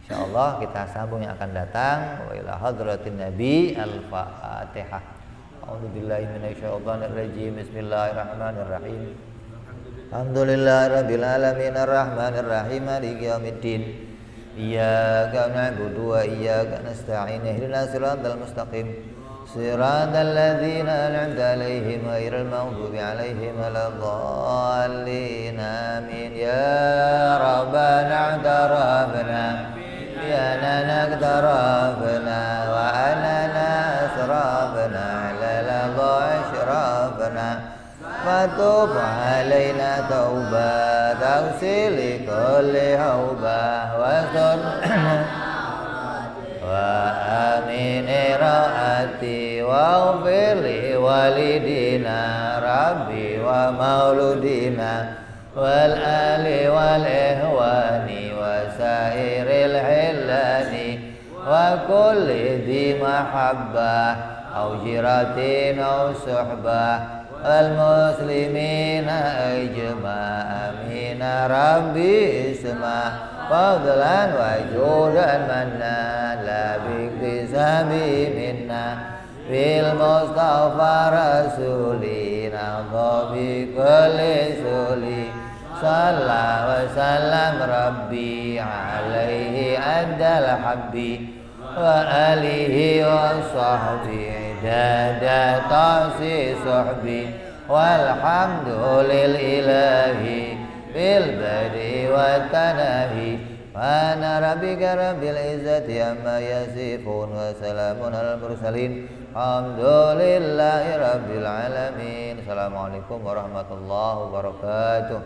Insyaallah kita sambung yang akan datang. Wa ila hadratin nabi al-fatihah. A'udzubillahi minasyaitonir rajim. Bismillahirrahmanirrahim. Alhamdulillahirabbil alamin arrahmanir rahim maliki yaumiddin. Iyyaka na'budu wa iyyaka nasta'in. Ihdinas siratal mustaqim. Siratal ladzina an'amta 'alaihim ghairil maghdubi 'alaihim waladdallin. Amin ya rabbana tarabna. Ya nana tarabna wa anana asrabna 'ala al-ashrabna. Fatub alaina tauba tausili kulli hauba wa sunna wa amin iraati wa ufili walidina rabbi wa mauludina wal ali wal ihwani wa sairil hillani wa kulli di mahabbah au jiratin au suhbah المسلمين أجمع آمين ربي اسمع فضلا وجودا منا لا باكتساب منا بالمصطفى رسولنا بكل سولي صلى وسلم ربي عليه أدى الحب وآله وصحبه dada tasi suhbi walhamdulillahi bil badi wa tanahi wa ana rabbika rabbil izzati amma yasifun wa salamun al mursalin alhamdulillahi rabbil alamin. Assalamualaikum warahmatullahi wabarakatuh.